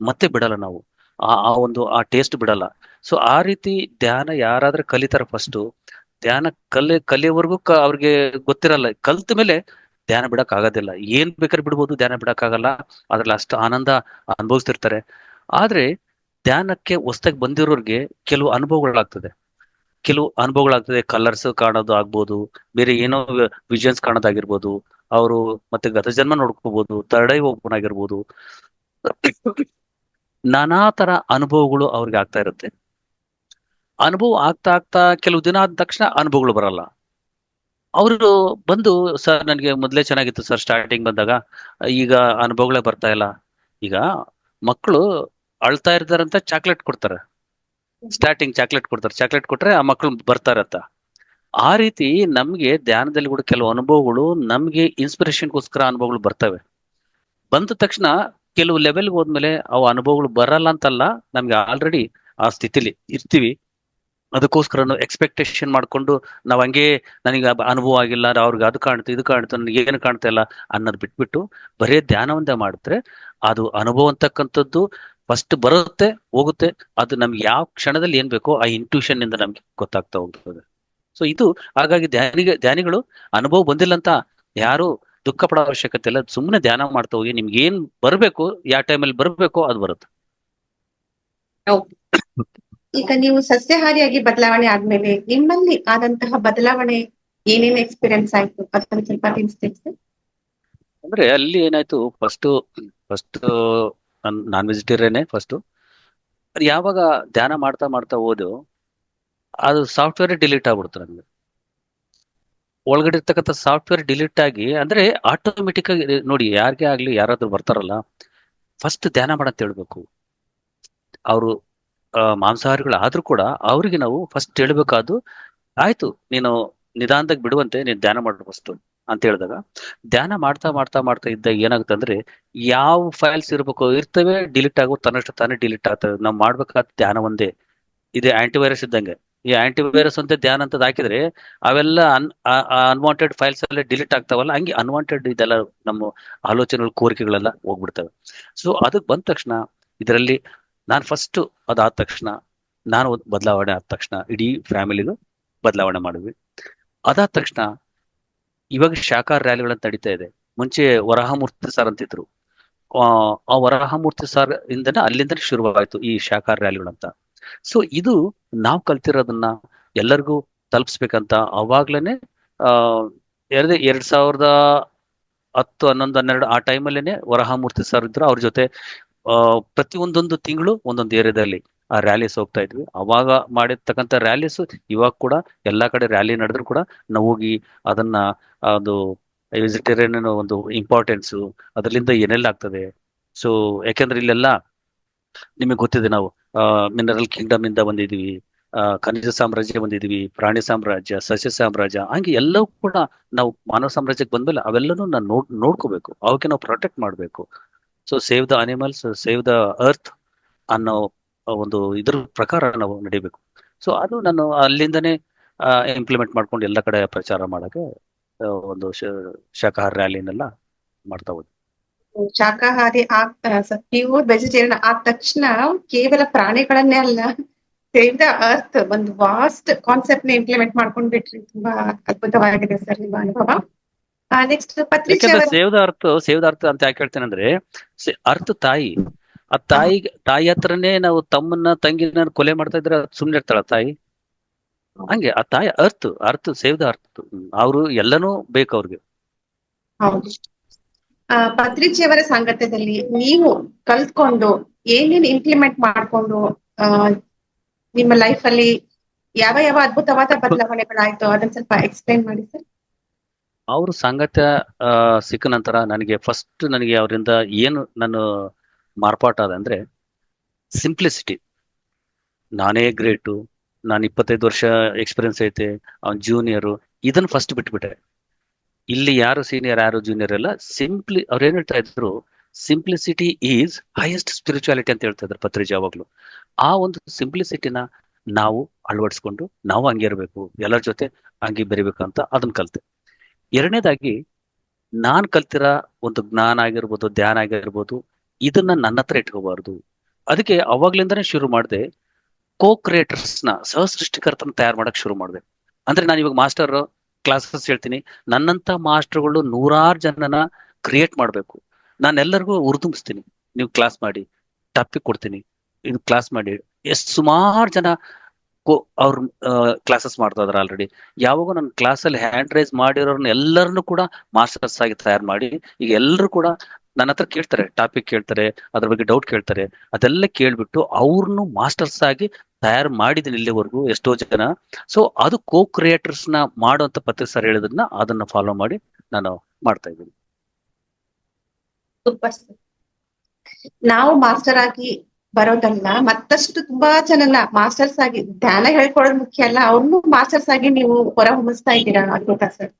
Speaker 1: ಮತ್ತೆ ಬಿಡಲ್ಲ ನಾವು. ಆ ಟೇಸ್ಟ್ ಬಿಡಲ್ಲ. ಸೊ ಆ ರೀತಿ ಧ್ಯಾನ ಯಾರಾದ್ರೂ ಕಲಿತಾರ ಫಸ್ಟ್, ಧ್ಯಾನ ಕಲಿಯೋವರೆಗೂ ಅವ್ರಿಗೆ ಗೊತ್ತಿರಲ್ಲ. ಕಲ್ತ ಮೇಲೆ ಧ್ಯಾನ ಬಿಡಕ್ ಆಗೋದಿಲ್ಲ. ಏನ್ ಬೇಕಾದ್ರೆ ಬಿಡ್ಬೋದು, ಧ್ಯಾನ ಬಿಡಕ್ ಆಗಲ್ಲ. ಅದ್ರಲ್ಲಿ ಅಷ್ಟು ಆನಂದ ಅನುಭವಿಸ್ತಿರ್ತಾರೆ. ಆದ್ರೆ ಧ್ಯಾನಕ್ಕೆ ಹೊಸ್ದಾಗಿ ಬಂದಿರೋರ್ಗೆ ಕೆಲವು ಅನುಭವಗಳಾಗ್ತದೆ. ಕಲರ್ಸ್ ಕಾಣೋದು ಆಗ್ಬೋದು, ಬೇರೆ ಏನೋ ವಿಷನ್ಸ್ ಕಾಣೋದಾಗಿರ್ಬೋದು, ಅವರು ಮತ್ತೆ ಗತ ಜನ್ಮ ನೋಡ್ಕೋಬಹುದು, ಥರ್ಡ್ ಐ ಓಪನ್ ಆಗಿರ್ಬೋದು. ನಾನಾ ತರ ಅನುಭವಗಳು ಅವ್ರಿಗೆ ಆಗ್ತಾ ಇರುತ್ತೆ. ಅನುಭವ ಆಗ್ತಾ ಆಗ್ತಾ ಕೆಲವು ದಿನ ಆದ ತಕ್ಷಣ ಅನುಭವಗಳು ಬರಲ್ಲ. ಅವರು ಬಂದು, ಸರ್ ನನಗೆ ಮೊದಲೇ ಚೆನ್ನಾಗಿತ್ತು ಸರ್ ಸ್ಟಾರ್ಟಿಂಗ್ ಬಂದಾಗ, ಈಗ ಅನುಭವಗಳೇ ಬರ್ತಾ ಇಲ್ಲ. ಈಗ ಮಕ್ಕಳು ಅಳ್ತಾ ಇರ್ತಾರಂತ ಚಾಕ್ಲೇಟ್ ಕೊಡ್ತಾರೆ. ಸ್ಟಾರ್ಟಿಂಗ್ ಚಾಕ್ಲೇಟ್ ಕೊಡ್ತಾರೆ, ಚಾಕ್ಲೇಟ್ ಕೊಟ್ರೆ ಆ ಮಕ್ಕಳು ಬರ್ತಾರಂತ. ಆ ರೀತಿ ನಮ್ಗೆ ಧ್ಯಾನದಲ್ಲಿ ಕೂಡ ಕೆಲವು ಅನುಭವಗಳು ನಮ್ಗೆ ಇನ್ಸ್ಪಿರೇಷನ್ಗೋಸ್ಕರ ಅನುಭವಗಳು ಬರ್ತವೆ. ಬಂದ ತಕ್ಷಣ ಕೆಲವು ಲೆವೆಲ್ಗೆ ಹೋದ್ಮೇಲೆ ಅವು ಅನುಭವಗಳು ಬರಲ್ಲ ಅಂತಲ್ಲ, ನಮ್ಗೆ ಆಲ್ರೆಡಿ ಆ ಸ್ಥಿತಿಲಿ ಇರ್ತೀವಿ. ಅದಕ್ಕೋಸ್ಕರ ಎಕ್ಸ್ಪೆಕ್ಟೇಷನ್ ಮಾಡ್ಕೊಂಡು ನಾವ್ ಹಂಗೆ, ನನಗೆ ಅನುಭವ ಆಗಿಲ್ಲ, ಅವ್ರಿಗೆ ಅದು ಕಾಣ್ತು ಇದು ಕಾಣ್ತು, ನನಗೆ ಏನು ಕಾಣ್ತಾ ಇಲ್ಲ ಅನ್ನೋದು ಬಿಟ್ಬಿಟ್ಟು ಬರೇ ಧ್ಯಾನವಂತ ಮಾಡಿದ್ರೆ ಅದು ಅನುಭವ ಅಂತಕ್ಕಂಥದ್ದು ಫಸ್ಟ್ ಬರುತ್ತೆ, ಹೋಗುತ್ತೆ. ಅದು ನಮ್ಗೆ ಯಾವ ಕ್ಷಣದಲ್ಲಿ ಏನ್ ಬೇಕೋ ಆ ಇಂಟ್ಯೂಷನ್ ಇಂದ ನಮ್ಗೆ ಗೊತ್ತಾಗ್ತಾ ಹೋಗ್ತದೆ. ಸೊ ಇದು, ಹಾಗಾಗಿ ಧ್ಯಾನಿಗಳು ಅನುಭವ ಬಂದಿಲ್ಲ ಅಂತ ಯಾರು ದುಃಖ ಪಡೋ ಅವಶ್ಯಕತೆ ಇಲ್ಲ. ಸುಮ್ಮನೆ ಧ್ಯಾನ ಮಾಡ್ತಾ ಹೋಗಿ, ನಿಮ್ಗೆ ಏನ್ ಬರ್ಬೇಕು, ಯಾವ ಟೈಮಲ್ಲಿ ಬರ್ಬೇಕೋ ಅದು ಬರುತ್ತೆ.
Speaker 2: ಹೌದು. ಈಗ ನೀವು ಸಸ್ಯಾಹಾರಿಯಾಗಿ ಬದಲಾವಣೆ ಆದ್ಮೇಲೆ ನಿಮ್ಮಲ್ಲಿ ಆದಂತಹ ಬದಲಾವಣೆ ಏನೇನ್ ಎಕ್ಸ್ಪೀರಿಯನ್ಸ್ ಆಯ್ತು ಅದನ್ನ ಸ್ವಲ್ಪ ತಿಳಿಸ್ತೀರಿ ಸರ್?
Speaker 1: ಅಂದ್ರೆ ಅಲ್ಲಿ ಏನಾಯ್ತು, ಫಸ್ಟ್ ನಾನ್ ವೆಜಿಟೇರಿಯನ್ ಫಸ್ಟ್. ಯಾವಾಗ ಧ್ಯಾನ ಮಾಡ್ತಾ ಮಾಡ್ತಾ ಹೋದು, ಅದು ಸಾಫ್ಟ್ವೇರ್ ಡಿಲೀಟ್ ಆಗ್ಬಿಡ್ತು ನಮ್ಗೆ. ಒಳಗಡೆ ಇರ್ತಕ್ಕಂಥ ಸಾಫ್ಟ್ವೇರ್ ಡಿಲೀಟ್ ಆಗಿ, ಅಂದ್ರೆ ಆಟೋಮೆಟಿಕ್ ಆಗಿ ನೋಡಿ, ಯಾರಿಗೇ ಆಗ್ಲಿ ಯಾರಾದ್ರೂ ಬರ್ತಾರಲ್ಲ, ಫಸ್ಟ್ ಧ್ಯಾನ ಮಾಡಂತ ಹೇಳ್ಬೇಕು. ಅವರು ಮಾಂಸಾಹಾರಿಗಳು ಆದ್ರೂ ಕೂಡ ಅವ್ರಿಗೆ ನಾವು ಫಸ್ಟ್ ಹೇಳ್ಬೇಕಾದ್ದು, ಆಯ್ತು ನೀನು ನಿಧಾನದಾಗ ಬಿಡುವಂತೆ, ನೀನ್ ಧ್ಯಾನ ಮಾಡು ಫಸ್ಟ್ ಅಂತ ಹೇಳಿದಾಗ, ಧ್ಯಾನ ಮಾಡ್ತಾ ಮಾಡ್ತಾ ಮಾಡ್ತಾ ಇದ್ದಾಗ ಏನಾಗುತ್ತೆ ಅಂದ್ರೆ, ಯಾವ ಫೈಲ್ಸ್ ಇರ್ಬೇಕು ಇರ್ತವೆ, ಡಿಲೀಟ್ ಆಗೋ ತನ್ನಷ್ಟು ತಾನೇ ಡಿಲೀಟ್ ಆಗ್ತವೆ. ನಾವು ಮಾಡ್ಬೇಕಾದ ಧ್ಯಾನ ಒಂದೇ. ಇದೆ ಆಂಟಿವೈರಸ್ ಇದ್ದಂಗೆ. ಈ ಆಂಟಿವೈರಸ್ ಅಂತ ಧ್ಯಾನ ಅಂತದ್ ಹಾಕಿದ್ರೆ ಅವೆಲ್ಲ ಅನ್ವಾಂಟೆಡ್ ಫೈಲ್ಸ್ ಎಲ್ಲ ಡಿಲೀಟ್ ಆಗ್ತಾವಲ್ಲ, ಹಂಗೆ ಅನ್ವಾಂಟೆಡ್ ಇದೆಲ್ಲ ನಮ್ಮ ಆಲೋಚನೆಗಳು, ಕೋರಿಕೆಗಳೆಲ್ಲ ಹೋಗ್ಬಿಡ್ತವೆ. ಸೊ ಅದಕ್ಕೆ ಬಂದ ತಕ್ಷಣ ಇದರಲ್ಲಿ ನಾನು ಫಸ್ಟ್ ಅದಾದ ತಕ್ಷಣ, ನಾನು ಬದಲಾವಣೆ ಆದ ತಕ್ಷಣ ಇಡೀ ಫ್ಯಾಮಿಲಿಗೂ ಬದಲಾವಣೆ ಮಾಡಿದ್ವಿ. ಅದಾದ ತಕ್ಷಣ ಇವಾಗ ಶಾಖಾಹಾರ ರ್ಯಾಲಿಗಳಂತ ನಡೀತಾ ಇದೆ. ಮುಂಚೆ ವರಹಮೂರ್ತಿ ಸರ್ ಅಂತಿದ್ರು. ಆ ವರಹಮೂರ್ತಿ ಸರ್ ಇಂದನೇ ಅಲ್ಲಿಂದನೇ ಶುರುವಾಯಿತು ಈ ಶಾಖಾಹಾರ ರ್ಯಾಲಿಗಳಂತ. ಸೊ ಇದು ನಾವು ಕಲ್ತಿರೋದನ್ನ ಎಲ್ಲರಿಗೂ ತಲುಪಿಸ್ಬೇಕಂತ ಅವಾಗ್ಲೇನೆ, ಆ 2010, 11, 12 ಆ ಟೈಮಲ್ಲೇನೆ ವರಹಮೂರ್ತಿ ಸರ್ ಇದ್ರು. ಅವ್ರ ಜೊತೆ ಪ್ರತಿ ಒಂದೊಂದು ತಿಂಗಳು ಒಂದೊಂದು ಏರಿಯಾದಲ್ಲಿ ಆ ರ್ಯಾಲೀಸ್ ಹೋಗ್ತಾ ಇದ್ವಿ. ಅವಾಗ ಮಾಡಿರ್ತಕ್ಕಂಥ ರ್ಯಾಲೀಸ್ ಇವಾಗ ಕೂಡ ಎಲ್ಲಾ ಕಡೆ ರ್ಯಾಲಿ ನಡೆದ್ರು ಕೂಡ ನಾವು ಹೋಗಿ ಅದನ್ನ, ಅದು ವೆಜಿಟೇರಿಯನ್ ಒಂದು ಇಂಪಾರ್ಟೆನ್ಸ್, ಅದರಿಂದ ಏನೆಲ್ಲ ಆಗ್ತದೆ. ಸೊ ಯಾಕೆಂದ್ರೆ ಇಲ್ಲೆಲ್ಲ ನಿಮಗೆ ಗೊತ್ತಿದೆ, ನಾವು ಮಿನರಲ್ ಕಿಂಗ್ಡಮ್ ಇಂದ ಬಂದಿದೀವಿ, ಖನಿಜ ಸಾಮ್ರಾಜ್ಯ ಬಂದಿದೀವಿ, ಪ್ರಾಣಿ ಸಾಮ್ರಾಜ್ಯ, ಸಸ್ಯ ಸಾಮ್ರಾಜ್ಯ, ಹಂಗೆ ಎಲ್ಲವೂ ಕೂಡ ನಾವು ಮಾನವ ಸಾಮ್ರಾಜ್ಯಕ್ಕೆ ಬಂದ್ಮೇಲೆ ಅವೆಲ್ಲನೂ ನಾವು ನೋಡ್ಕೋಬೇಕು, ಅವಕ್ಕೆ ನಾವು ಪ್ರೊಟೆಕ್ಟ್ ಮಾಡಬೇಕು. So save the animals, save the earth ಅನ್ನೋ ಒಂದು ಇದ್ರ ಪ್ರಕಾರ ನಾವು ನಡಿಬೇಕು. ಸೊ ಅದು ನಾನು ಅಲ್ಲಿಂದನೇ ಇಂಪ್ಲಿಮೆಂಟ್ ಮಾಡ್ಕೊಂಡು ಎಲ್ಲ ಕಡೆ ಪ್ರಚಾರ ಮಾಡಕ್ಕೆ ಒಂದು ಶಾಖಾಹಾರ ರ್ಯಾಲಿನೆಲ್ಲ ಮಾಡ್ತಾ ಹೋದ್ವಿ.
Speaker 2: ಶಾಕಾಹಾರಿ ಪ್ಯೂರ್ ವೆಜಿಟೇರಿಯನ್ ಆದ ತಕ್ಷಣ ಕೇವಲ ಪ್ರಾಣಿಗಳನ್ನೇ ಅಲ್ಲ, ಸೇವ್ ದ ಅರ್ತ್ ಒಂದು ವಾಸ್ಟ್ ಕಾನ್ಸೆಪ್ಟ್ ನ ಇಂಪ್ಲಿಮೆಂಟ್ ಮಾಡ್ಕೊಂಡ್ ಬಿಟ್ರಿ. ತುಂಬಾ ಅದ್ಭುತವಾಗಿದೆ ಸರ್ ನಿಮ್ಮ ಅನುಭವ. ನೆಕ್ಸ್ಟ್ ಪತ್ರಿಜಿ
Speaker 1: ಯಾಕಂದ್ರೆ
Speaker 2: ಅವರ.
Speaker 1: ಸೇವ್ ದ ಅರ್ಥ ಅಂತ ಯಾಕೆ ಹೇಳ್ತೇನೆ ಅಂದ್ರೆ, ಅರ್ಥ ತಾಯಿ. ಆ ತಾಯಿ ಹತ್ರನೇ ನಾವು ತಮ್ಮನ್ನ ತಂಗಿನ ಕೊಲೆ ಮಾಡ್ತಾ ಇದ್ರೆ ಸುಮ್ನೆ ಇರ್ತಾಳ ತಾಯಿ? ಹಂಗೆ ಆ ತಾಯಿ ಅರ್ಥ ಸೇವ್ ದ ಅರ್ಥ. ಅವರು ಎಲ್ಲನೂ ಬೇಕು ಅವ್ರಿಗೆ.
Speaker 2: ಹೌದು. ಪತ್ರಿಜಿ ಅವರ ಸಾಂಗತ್ಯದಲ್ಲಿ ನೀವು ಕಲ್ತ್ಕೊಂಡು ಏನೇನ್ ಇಂಪ್ಲಿಮೆಂಟ್ ಮಾಡ್ಕೊಂಡು ಆ ನಿಮ್ಮ ಲೈಫ್ ಅಲ್ಲಿ ಯಾವ ಯಾವ ಅದ್ಭುತವಾದ ಬದಲಾವಣೆಗಳಾಯ್ತು ಅದನ್ನ ಸ್ವಲ್ಪ ಎಕ್ಸ್ಪ್ಲೈನ್ ಮಾಡಿ ಸರ್.
Speaker 1: ಅವ್ರ ಸಾಂಗತ್ಯ ಸಿಕ್ಕ ನಂತರ ನನಗೆ ಅವರಿಂದ ಏನು ನಾನು ಮಾರ್ಪಾಟಾದ ಅಂದ್ರೆ, ಸಿಂಪ್ಲಿಸಿಟಿ. ನಾನೇ ಗ್ರೇಟು, ನಾನು 25 ವರ್ಷ ಎಕ್ಸ್ಪೀರಿಯನ್ಸ್ ಐತೆ, ಅವ್ನ್ ಜೂನಿಯರು, ಇದನ್ನ ಫಸ್ಟ್ ಬಿಟ್ಬಿಟ್ಟೆ. ಇಲ್ಲಿ ಯಾರು ಸೀನಿಯರ್ ಯಾರು ಜೂನಿಯರ್ ಎಲ್ಲ, ಅವ್ರು ಏನ್ ಹೇಳ್ತಾ ಇದ್ರು, ಸಿಂಪ್ಲಿಸಿಟಿ ಈಸ್ ಹೈಯೆಸ್ಟ್ ಸ್ಪಿರಿಚುಯಾಲಿಟಿ ಅಂತ ಹೇಳ್ತಾ ಇದ್ರು ಪತ್ರಿಜಿ ಯಾವಾಗ್ಲು. ಆ ಒಂದು ಸಿಂಪ್ಲಿಸಿಟಿನ ನಾವು ಅಳವಡಿಸ್ಕೊಂಡು ನಾವು ಹಂಗೆ ಇರಬೇಕು, ಎಲ್ಲರ ಜೊತೆ ಹಂಗೆ ಬೆರಿಬೇಕು ಅಂತ ಅದನ್ನ ಕಲ್ತೆ. ಎರಡನೇದಾಗಿ ನಾನ್ ಕಲ್ತಿರ ಒಂದು ಜ್ಞಾನ ಆಗಿರ್ಬೋದು, ಧ್ಯಾನ ಆಗಿರ್ಬೋದು, ಇದನ್ನ ನನ್ನ ಹತ್ರ ಇಟ್ಕೋಬಾರ್ದು. ಅದಕ್ಕೆ ಅವಾಗ್ಲಿಂದಾನೇ ಶುರು ಮಾಡಿದೆ, ಕೋ ಕ್ರಿಯೇಟರ್ಸ್ ನ, ಸಹ ಸೃಷ್ಟಿಕರ್ತನ ತಯಾರು ಮಾಡಕ್ ಶುರು ಮಾಡಿದೆ. ಅಂದ್ರೆ ನಾನು ಇವಾಗ ಮಾಸ್ಟರ್ ಕ್ಲಾಸಸ್ ಹೇಳ್ತೀನಿ, ನನ್ನಂತ ಮಾಸ್ಟರ್ಗಳು ನೂರಾರು ಜನನ ಕ್ರಿಯೇಟ್ ಮಾಡ್ಬೇಕು. ನಾನು ಎಲ್ಲರಿಗೂ ಉರ್ದುಂಬಿಸ್ತೀನಿ, ನೀವು ಕ್ಲಾಸ್ ಮಾಡಿ, ಟಾಪಿಕ್ ಕೊಡ್ತೀನಿ, ಇದು ಕ್ಲಾಸ್ ಮಾಡಿ. ಎಷ್ಟು ಸುಮಾರು ಜನ ಅವ್ರ ಕ್ಲಾಸಸ್ ಮಾಡ್ತಾ ಇದಾರೆ ಆಲ್ರೆಡಿ. ಯಾವಾಗ ನನ್ನ ಕ್ಲಾಸಲ್ಲಿ ಹ್ಯಾಂಡ್ ರೈಸ್ ಮಾಡಿರೋರ್ನ ಎಲ್ಲರನ್ನು ಕೂಡ ಮಾಸ್ಟರ್ಸ್ ಆಗಿ ತಯಾರು ಮಾಡಿ, ಈಗ ಎಲ್ಲರೂ ಕೂಡ ನನ್ನ ಹತ್ರ ಕೇಳ್ತಾರೆ, ಟಾಪಿಕ್ ಕೇಳ್ತಾರೆ, ಅದ್ರ ಬಗ್ಗೆ ಡೌಟ್ ಕೇಳ್ತಾರೆ. ಅದೆಲ್ಲ ಕೇಳ್ಬಿಟ್ಟು ಅವ್ರನ್ನು ಮಾಸ್ಟರ್ಸ್ ಆಗಿ ತಯಾರು ಮಾಡಿದ್ದೀನಿ ಇಲ್ಲಿವರೆಗೂ ಎಷ್ಟೋ ಜನ. ಸೊ ಅದು ಕೋ ಕ್ರಿಯೇಟರ್ಸ್ ನ ಮಾಡುವಂತ ಪತ್ರಿ ಸರ್ ಹೇಳಿದ್ರನ್ನ ಅದನ್ನ ಫಾಲೋ ಮಾಡಿ ನಾನು ಮಾಡ್ತಾ ಇದ್ದೀನಿ.
Speaker 2: Super sir. ನಾವು ಮಾಸ್ಟರ್ ಆಗಿ ಬರೋದಲ್ಲ, ಮತ್ತಷ್ಟು ತುಂಬಾ ಜನನ್ನ ಮಾಸ್ಟರ್ಸ್ ಆಗಿ ಧ್ಯಾನ ಹೇಳ್ಕೊಡೋದು ಮುಖ್ಯ ಅಲ್ಲ, ಅವ್ರನ್ನು ಮಾಸ್ಟರ್ಸ್ ಆಗಿ ನೀವು ಹೊರ ಹೊಮ್ಮಿಸ್ತಾ ಇದ್ದೀರಾ, ಅದ್ಭುತ ಸರ್.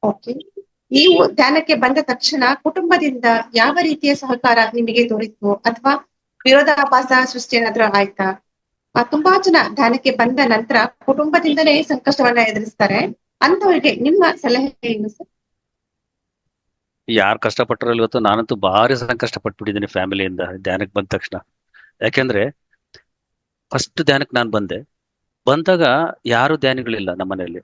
Speaker 2: ಓಕೆ, ನೀವು ಧ್ಯಾನಕ್ಕೆ ಬಂದ ತಕ್ಷಣ ಕುಟುಂಬದಿಂದ ಯಾವ ರೀತಿಯ ಸಹಕಾರ ನಿಮಗೆ ದೊರೆಯಿತು, ಅಥವಾ ವಿರೋಧಾಭಾಸ ಸೃಷ್ಟಿ ಏನಾದ್ರೂ ಆಯ್ತಾ? ತುಂಬಾ ಜನ ಧ್ಯಾನಕ್ಕೆ ಬಂದ ನಂತರ ಕುಟುಂಬದಿಂದಲೇ ಸಂಕಷ್ಟವನ್ನ ಎದುರಿಸ್ತಾರೆ, ಅಂತವರಿಗೆ ನಿಮ್ಮ ಸಲಹೆ ಏನು ಸರ್?
Speaker 1: ಯಾರು ಕಷ್ಟಪಟ್ಟರು ಇವತ್ತು, ನಾನಂತೂ ಭಾರಿ ಸಂಕಷ್ಟ ಪಟ್ಬಿಟ್ಟಿದ್ದೀನಿ ಫ್ಯಾಮಿಲಿಯಿಂದ ಧ್ಯಾನಕ್ಕೆ ಬಂದ ತಕ್ಷಣ. ಯಾಕೆಂದ್ರೆ ಫಸ್ಟ್ ಧ್ಯಾನಕ್ಕೆ ನಾನು ಬಂದಾಗ ಯಾರು ಧ್ಯಾನಿಗಳಿಲ್ಲ ನಮ್ಮ ಮನೆಯಲ್ಲಿ.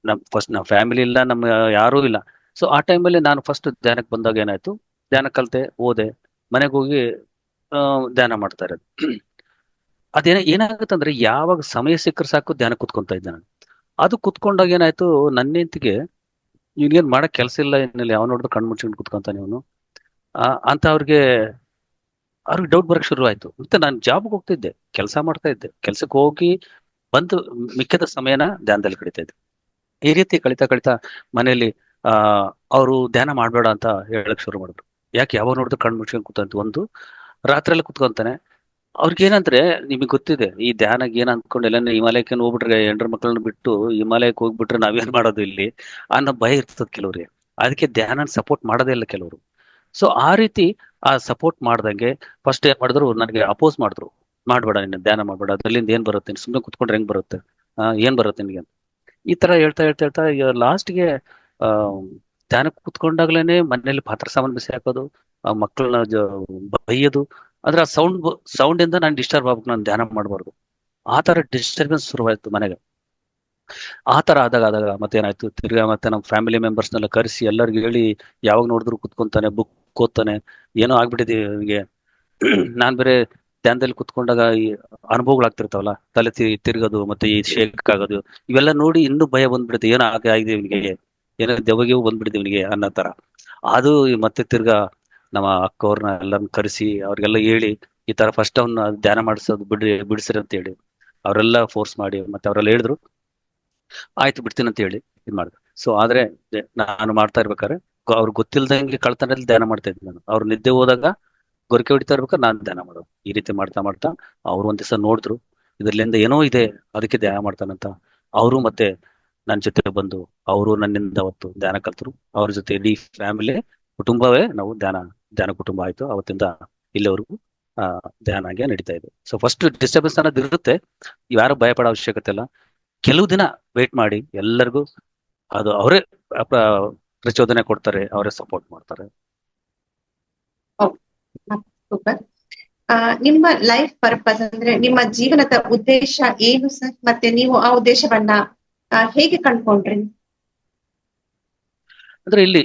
Speaker 1: ನಮ್ಮ ಫ್ಯಾಮಿಲಿ ಇಲ್ಲ, ನಮ್ಮ ಯಾರೂ ಇಲ್ಲ. ಸೊ ಆ ಟೈಮಲ್ಲಿ ನಾನು ಫಸ್ಟ್ ಧ್ಯಾನಕ್ಕೆ ಬಂದಾಗ ಏನಾಯ್ತು, ಧ್ಯಾನ ಕಲ್ತೆ, ಓದೆ, ಮನೆಗೆ ಹೋಗಿ ಧ್ಯಾನ ಮಾಡ್ತಾ ಇರೋದು. ಏನಾಗುತ್ತಂದ್ರೆ ಯಾವಾಗ ಸಮಯ ಸಿಕ್ಕರೆ ಸಾಕು ಧ್ಯಾನ ಕುತ್ಕೊಂತ ಇದ್ದೆ ನಾನು. ಅದು ಕುತ್ಕೊಂಡಾಗ ಏನಾಯ್ತು, ನನ್ನ ಹೆಂಡತಿಗೆ ಇವ್ನಿಗೇನ್ ಮಾಡಕ್ ಕೆಲಸ ಇಲ್ಲ, ಏನಿಲ್ಲ, ಯಾವ ನೋಡಿದ್ರು ಕಣ್ಣು ಮುಚ್ಕೊಂಡು ಕುತ್ಕೊಂತಾನೆ ಇವನು ಅಂತ ಅವ್ರಿಗೆ ಡೌಟ್ ಬರಕ್ ಶುರು ಆಯ್ತು. ಮತ್ತೆ ನಾನು ಜಾಬ್ಗೆ ಹೋಗ್ತಿದ್ದೆ, ಕೆಲಸ ಮಾಡ್ತಾ ಇದ್ದೆ, ಕೆಲ್ಸಕ್ಕೆ ಹೋಗಿ ಬಂದು ಮಿಕ್ಕಿದ ಸಮಯನ ಧ್ಯಾನದಲ್ಲಿ ಕಳೀತಾ ಇದ್ದೆ. ಈ ರೀತಿ ಕಳಿತಾ ಕಳಿತಾ ಮನೆಯಲ್ಲಿ ಅವರು ಧ್ಯಾನ ಮಾಡ್ಬೇಡ ಅಂತ ಹೇಳಕ್ ಶುರು ಮಾಡಿದ್ರು. ಯಾಕೆ ಯಾವಾಗ ನೋಡಿದ್ರು ಕಣ್ಣು ಮುಚ್ಕೊಂಡು ಕೂತಂತ, ಒಂದು ರಾತ್ರಿಯಲ್ಲಿ ಕುತ್ಕೊಂತಾನೆ. ಅವ್ರಿಗೇನಂದ್ರೆ, ನಿಮಗೆ ಗೊತ್ತಿದೆ ಈ ಧ್ಯಾನಕ್ಕೆ ಏನ್ ಅನ್ಕೊಂಡು ಎಲ್ಲ ಹಿಮಾಲಯಕ್ಕೆ ಹೋಗ್ಬಿಟ್ರೆ, ಹೆಂಡ್ರ ಮಕ್ಕಳನ್ನ ಬಿಟ್ಟು ಹಿಮಾಲಯಕ್ಕೆ ಹೋಗ್ಬಿಟ್ರೆ ನಾವೇನ್ ಮಾಡೋದು ಇಲ್ಲಿ ಅನ್ನೋ ಭಯ ಇರ್ತದ ಕೆಲವ್ರಿಗೆ. ಅದಕ್ಕೆ ಧ್ಯಾನ ಸಪೋರ್ಟ್ ಮಾಡೋದೇ ಇಲ್ಲ ಕೆಲವರು. ಸೊ ಆ ರೀತಿ ಆ ಸಪೋರ್ಟ್ ಮಾಡ್ದಂಗೆ ಫಸ್ಟ್ ಏನ್ ಮಾಡಿದ್ರು, ನನಗೆ ಅಪೋಸ್ ಮಾಡಿದ್ರು, ಮಾಡ್ಬೇಡ, ನಿನ್ನ ಧ್ಯಾನ ಮಾಡ್ಬೇಡ, ಅದ್ರಲ್ಲಿಂದ ಏನ್ ಬರುತ್ತೆ, ಸುಮ್ಮನೆ ಕುತ್ಕೊಂಡ್ರೆ ಹೆಂಗ್ ಬರುತ್ತೆ, ಏನ್ ಬರುತ್ತೆ ನಿನ್ಗೆ ಅಂತ. ಈ ತರ ಹೇಳ್ತಾ ಹೇಳ್ತಾ ಹೇಳ್ತಾ ಲಾಸ್ಟ್ಗೆ ಆ ಧ್ಯಾನಕ್ಕೆ ಕುತ್ಕೊಂಡಾಗ್ಲೇನೆ ಮನೇಲಿ ಪಾತ್ರ ಸಾಮಾನು ಬಿಸಿ ಹಾಕೋದು, ಆ ಮಕ್ಕಳನ್ನ ಬೈಯೋದು. ಅಂದ್ರೆ ಆ ಸೌಂಡ್ ಇಂದ ನಾನು ಡಿಸ್ಟರ್ಬ್ ಆಗ್ಬೇಕು, ನಾನು ಧ್ಯಾನ ಮಾಡಬಾರ್ದು. ಆ ತರ ಡಿಸ್ಟರ್ಬೆನ್ಸ್ ಶುರುವಾಯ್ತು ಮನೆಗೆ. ಆ ತರ ಆದಾಗ ಮತ್ತೇನಾಯ್ತು, ತಿರ್ಗಾ ಮತ್ತೆ ನಮ್ಮ ಫ್ಯಾಮಿಲಿ ಮೆಂಬರ್ಸ್ನೆಲ್ಲ ಕರೆಸಿ ಎಲ್ಲರಿಗೂ ಹೇಳಿ, ಯಾವಾಗ ನೋಡಿದ್ರು ಕುತ್ಕೊಂತಾನೆ, ಬುಕ್ ಓದ್ತಾನೆ, ಏನೋ ಆಗ್ಬಿಟ್ಟಿದೆ ಇವನಿಗೆ. ನಾನ್ ಬೇರೆ ಧ್ಯಾನದಲ್ಲಿ ಕುತ್ಕೊಂಡಾಗ ಈ ಅನುಭವಗಳಾಗ್ತಿರ್ತಾವಲ್ಲ, ತಲೆ ತಿರ್ಗೋದು, ಮತ್ತೆ ಈ ಶೇಕ್ ಆಗೋದು, ಇವೆಲ್ಲ ನೋಡಿ ಇನ್ನೂ ಭಯ ಬಂದ್ಬಿಡುತ್ತೆ, ಏನೋ ಆಗಿದೆ ಇವನಿಗೆ, ಏನೋ ದೆವ್ವಗೆವು ಬಂದ್ಬಿಡುತ್ತೆ ಇವನಿಗೆ ಅನ್ನೋ ತರ. ಅದು ಮತ್ತೆ ತಿರ್ಗಾ ನಮ್ಮ ಅಕ್ಕವ್ರನ್ನ ಎಲ್ಲರನ್ನ ಕರೆಸಿ ಅವ್ರಿಗೆಲ್ಲ ಹೇಳಿ, ಈ ತರ ಫಸ್ಟ್ ಅವ್ನ ಧ್ಯಾನ ಮಾಡಿಸೋದು ಬಿಡಿಸ್ರಿ ಅಂತ ಹೇಳಿ ಅವರೆಲ್ಲ ಫೋರ್ಸ್ ಮಾಡಿ, ಮತ್ತೆ ಅವರೆಲ್ಲ ಹೇಳಿದ್ರು, ಆಯ್ತು ಬಿಡ್ತೀನಿ ಅಂತ ಹೇಳಿ ಇದ್ ಮಾಡಿದ್ರು. ಸೊ ಆದ್ರೆ ನಾನು ಮಾಡ್ತಾ ಇರ್ಬೇಕಾದ್ರೆ ಅವ್ರಿಗೆ ಗೊತ್ತಿಲ್ದಂಗೆ ಕಳ್ತನದಲ್ಲಿ ಧ್ಯಾನ ಮಾಡ್ತಾ ಇದ್ದೆ ನಾನು. ಅವ್ರು ನಿದ್ದೆ ಹೋದಾಗ ಗೊರಕೆ ಹೊಡಿತಾ ಇರ್ಬೇಕಾದ್ರೆ ನಾನು ಧ್ಯಾನ ಮಾಡೋದು. ಈ ರೀತಿ ಮಾಡ್ತಾ ಮಾಡ್ತಾ ಅವ್ರು ಒಂದ್ ದಿವಸ ನೋಡಿದ್ರು, ಇದ್ರಲ್ಲಿಂದ ಏನೋ ಇದೆ, ಅದಕ್ಕೆ ಧ್ಯಾನ ಮಾಡ್ತಾನಂತ. ಅವರು ಮತ್ತೆ ನನ್ನ ಜೊತೆ ಬಂದು ಅವರು ನನ್ನಿಂದ ಅವತ್ತು ಧ್ಯಾನ ಕಲ್ತರು. ಅವ್ರ ಜೊತೆ ಇಡೀ ಫ್ಯಾಮಿಲಿ, ಕುಟುಂಬವೇ ನಾವು ಧ್ಯಾನ ಕುಟುಂಬ ಆಯ್ತು. ಅವತ್ತಿಂದ ಇಲ್ಲಿವರೆಗೂ ಧ್ಯಾನ ಆಗಿ ನಡೀತಾ ಇದೆ. ಸೊ ಫಸ್ಟ್ ಡಿಸ್ಟರ್ಬೆನ್ಸ್ ಅನ್ನೋದು ಇರುತ್ತೆ, ಯಾರು ಭಯಪಡೋ ಅವಶ್ಯಕತೆ ಇಲ್ಲ. ಕೆಲವು ದಿನ ವೇಟ್ ಮಾಡಿ, ಎಲ್ಲರಿಗೂ ಅದು ಅವರೇ ಪ್ರಚೋದನೆ ಕೊಡ್ತಾರೆ, ಅವರೇ ಸಪೋರ್ಟ್ ಮಾಡ್ತಾರೆ.
Speaker 2: ಸೂಪರ್. ನಿಮ್ಮ ಲೈಫ್ ಪರ್ಪಸ್ ಅಂದ್ರೆ ನಿಮ್ಮ ಜೀವನದ ಉದ್ದೇಶ ಏನು ಸರ್? ಮತ್ತೆ ನೀವು ಆ ಉದ್ದೇಶವನ್ನ ಹೇಗೆ ಕಂಡ್ಕೊಂಡ್ರಿ?
Speaker 1: ಅಂದ್ರೆ ಇಲ್ಲಿ